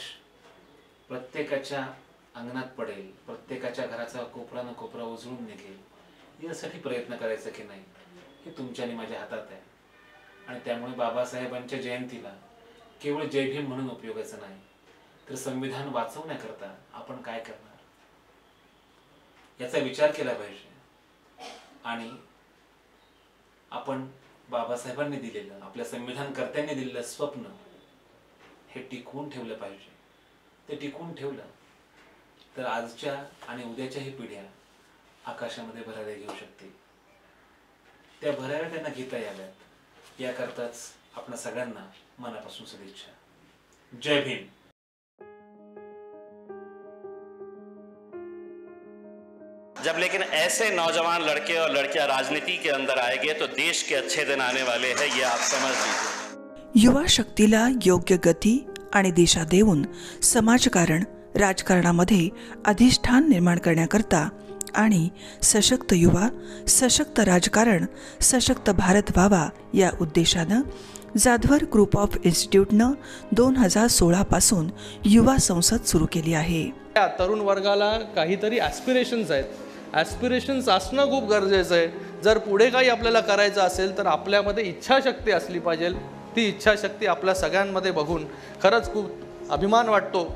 प्रत्येकाच्या अंगणात पडेल, प्रत्येकाच्या घराचा कोपरा न कोपरा उजळून निघेल, यासाठी प्रयत्न करायचा की नाही हे तुमच्या आणि माझ्या हातात आहे. आणि त्यामुळे बाबासाहेबांच्या जयंतीला केवळ जय भीम म्हणून उपयोगाचं नाही, तर संविधान वाचवण्याकरता आपण काय करणार याचा विचार केला पाहिजे. आणि आपण बाबासाहेबांनी दिलेलं, आपल्या संविधानकर्त्यांनी दिलेलं स्वप्न हे टिकवून ठेवलं पाहिजे. ते टिकवून ठेवलं तर आजच्या आणि उद्याच्याही पिढ्या आकाशामध्ये भराऱ्या घेऊ शकतील. त्या भराऱ्या त्यांना घेता याव्यात याकरताच आपण सगळ्यांना मनापासून सदिच्छा. जय भीम. जब लेकिन ऐसे नौजवान लड़के और लड़कियां राजनीति के अंदर आएंगे तो देश के अच्छे दिन आने वाले हैं, ये आप समझ लीजिए. युवा शक्तीला योग्य गती आणि दिशा देऊन समाजकारण राजकारणामध्ये अधिष्ठान निर्माण करण्याकरता आणि सशक्त युवा, सशक्त राजकारण, सशक्त भारत व्हावा या उद्देशानं जाधवर ग्रुप ऑफ इन्स्टिट्यूटनं 2016 पासून युवा संसद सुरू केली आहे. तरुण वर्गाला काहीतरी ॲस्पिरेशन्स आहेत. ॲस्पिरेशन्स असणं खूप गरजेचं आहे. जर पुढे काही आपल्याला करायचं असेल तर आपल्यामध्ये इच्छाशक्ती असली पाहिजे. ती इच्छाशक्ती आपल्या सगळ्यांमध्ये बघून खरंच खूप अभिमान वाटतो.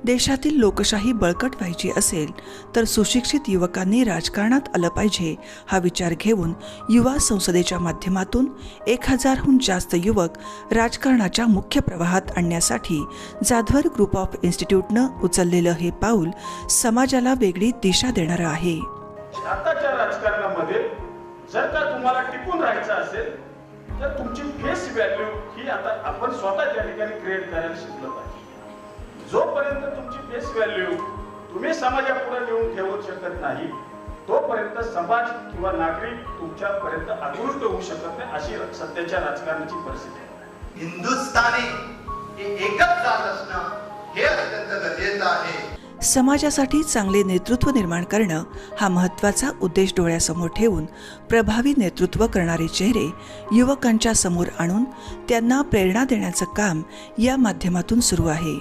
देशातील लोकशाही बळकट व्हायची असेल तर सुशिक्षित युवकांनी राजकारणात आलं पाहिजे हा विचार घेऊन युवा संसदेच्या माध्यमातून 1000हून जास्त युवक राजकारणाच्या मुख्य प्रवाहात आणण्यासाठी जाधवर ग्रुप ऑफ इन्स्टिट्यूटनं उचललेलं हे पाऊल समाजाला वेगळी दिशा देणारं आहे. आताच्या राजकारणामध्ये जर का तुम्हाला टिकून राहायचं असेल तर तुमची फेस व्हॅल्यू ही आता आपण स्वतः त्या ठिकाणी क्रिएट करायला शिकलं पाहिजे. जोपर्यंत तुमची फेस व्हॅल्यू तुम्ही समाजापुढे नेऊन ठेवू शकत नाही तोपर्यंत समाज किंवा नागरिक तुमच्यापर्यंत आकृष्ट होऊ शकत नाही. अशी सध्याच्या राजकारणाची परिस्थिती आहे. हिंदुस्थानी हे एकच जात असणं हे अत्यंत गरजेचं आहे. समाजासाठी चांगले नेतृत्व निर्माण करणं हा महत्त्वाचा उद्देश डोळ्यासमोर ठेवून प्रभावी नेतृत्व करणारे चेहरे युवकांच्या समोर आणून त्यांना प्रेरणा देण्याचं काम या माध्यमातून सुरू आहे.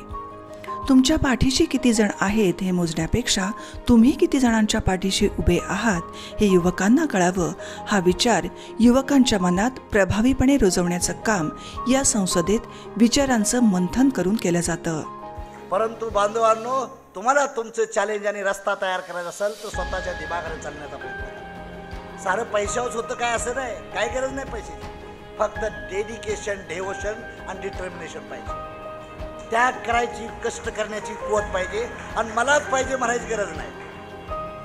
तुमच्या पाठीशी किती जण आहेत हे मोजण्यापेक्षा तुम्ही किती जणांच्या पाठीशी उभे आहात हे युवकांना कळावं हा विचार युवकांच्या मनात प्रभावीपणे रुजवण्याचं काम या संसदेत विचारांचं मंथन करून केलं जातं. परंतु बांधवांनो, तुम्हाला तुमचं चॅलेंज आणि रस्ता तयार करायचा असेल तर स्वतःच्या दिमागाने चालण्याचा प्रयत्न करा. सारं पैशावर होतं काय असं नाही, काय गरज नाही पैशाची. फक्त डेडिकेशन, डेवोशन आणि डिटर्मिनेशन पाहिजे. त्याग करायची, कष्ट करण्याची कुवत पाहिजे. आणि मलाच पाहिजे म्हणायची गरज नाही.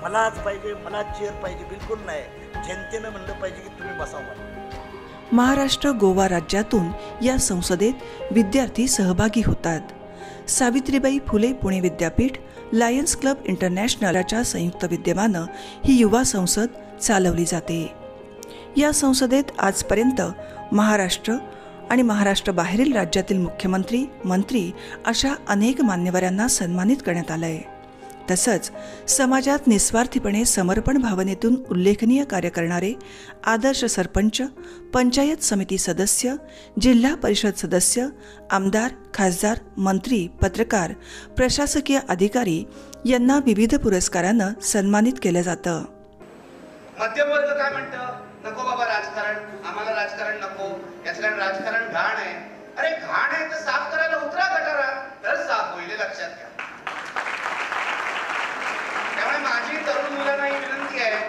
मलाच पाहिजे, मलाच चेअर पाहिजे बिलकुल नाही. जनतेनं म्हणलं पाहिजे की तुम्ही बसावं. महाराष्ट्र, गोवा राज्यातून या संसदेत विद्यार्थी सहभागी होतात. सावित्रीबाई फुले पुणे विद्यापीठ, लायन्स क्लब इंटरनॅशनलच्या संयुक्त विद्यमानं ही युवा संसद चालवली जाते. या संसदेत आजपर्यंत महाराष्ट्र आणि महाराष्ट्राबाहेरील राज्यातील मुख्यमंत्री, मंत्री अशा अनेक मान्यवरांना सन्मानित करण्यात आलंय. तसंच समाजात निस्वार्थीपणे समर्पण भावनेतून उल्लेखनीय कार्य करणारे आदर्श सरपंच, पंचायत समिती सदस्य, जिल्हा परिषद सदस्य, आमदार, खासदार, मंत्री, पत्रकार, प्रशासकीय अधिकारी यांना विविध पुरस्कारानं सन्मानित केलं जातं. मध्यमवर्ग काय म्हणतं, नको बाबा राजकारण, आम्हाला राजकारण नको, याचं राजकारण घाण आहे. अरे घाण आहे तर साफ करायला उतरा गटारात, तर साफ होईल, लक्षात घ्या. त्यामुळे माझी तरुण मुलांना ही विनंती आहे,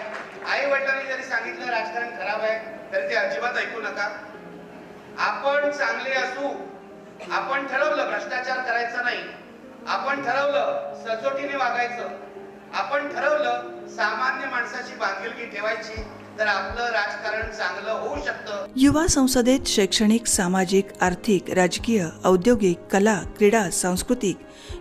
आई वडिलांनी जरी सांगितलं राजकारण खराब आहे तरी ते अजिबात ऐकू नका. आपण चांगले असू, आपण ठरवलं भ्रष्टाचार करायचा नाही, आपण ठरवलं सचोटीने वागायचं, आपण ठरवलं सामान्य माणसाची बांधिलकी ठेवायची, तर आपलं राजकारण चांगलं होऊ शकतं. युवा संसदेत शैक्षणिक, सामाजिक, आर्थिक, राजकीय, औद्योगिक, कला, क्रीडा, सांस्कृतिक,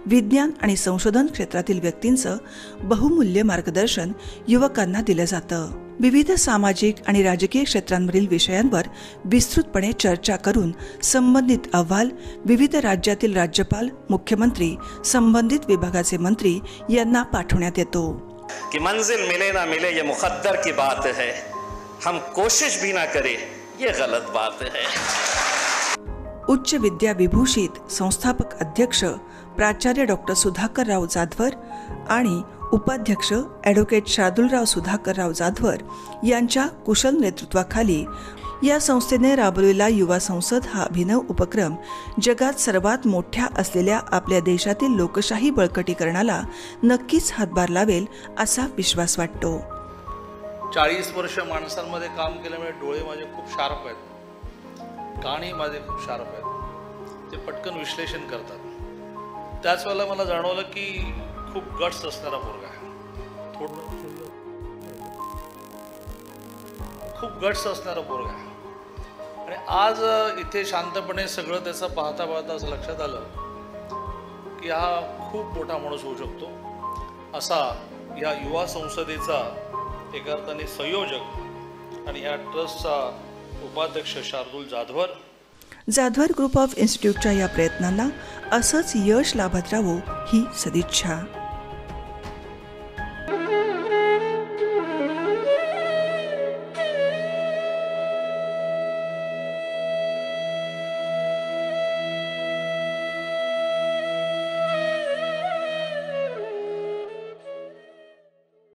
विज्ञान आणि संशोधन क्षेत्रातील व्यक्तींचं बहुमूल्य मार्गदर्शन युवकांना दिलं जातं. विविध सामाजिक आणि राजकीय क्षेत्रांवरील विषयांवर विस्तृतपणे चर्चा करून संबंधित अहवाल विविध राज्यातील राज्यपाल, मुख्यमंत्री, संबंधित विभागाचे मंत्री यांना पाठवण्यात येतो. कि मंजिल मिले ना मिले ये मुकद्दर की बात है, हम कोशिश भी ना करें ये गलत बात है. उच्च विद्या विभूषित संस्थापक अध्यक्ष प्राचार्य डॉक्टर सुधाकरराव जाधवर आणि उपाध्यक्ष ॲडव्होकेट शार्दूलराव सुधाकरराव जाधवर यांच्या कुशल नेतृत्वाखाली या संस्थेने राबवलेला युवा संसद हा अभिनव उपक्रम जगात सर्वात मोठ्या असलेल्या आपल्या देशातील लोकशाही बळकटीकरणाला नक्कीच हातभार लावेल असा विश्वास वाटतो. 40 वर्ष माणसांमध्ये काम केल्यामुळे डोळे माझे खूप शार्प आहेत, कानही माझे खूप शार्प आहेत, ते पटकन विश्लेषण करतात. त्याच वेळेला मला जाणवलं की खूप गट्स असणारा पोरगा आहे, खूप गट्स असणारा पोरगा आहे. आणि आज इथे शांतपणे सगळं त्याचं पाहता पाहता असं लक्षात आलं की हा खूप मोठा माणूस होऊ शकतो. असा या युवा संसदेचा एका अर्थाने संयोजक आणि या ट्रस्टचा उपाध्यक्ष शार्दूल जाधवर. जाधवर ग्रुप ऑफ इन्स्टिट्यूटच्या या प्रयत्नांना असंच यश लाभत राहो ही सदिच्छा.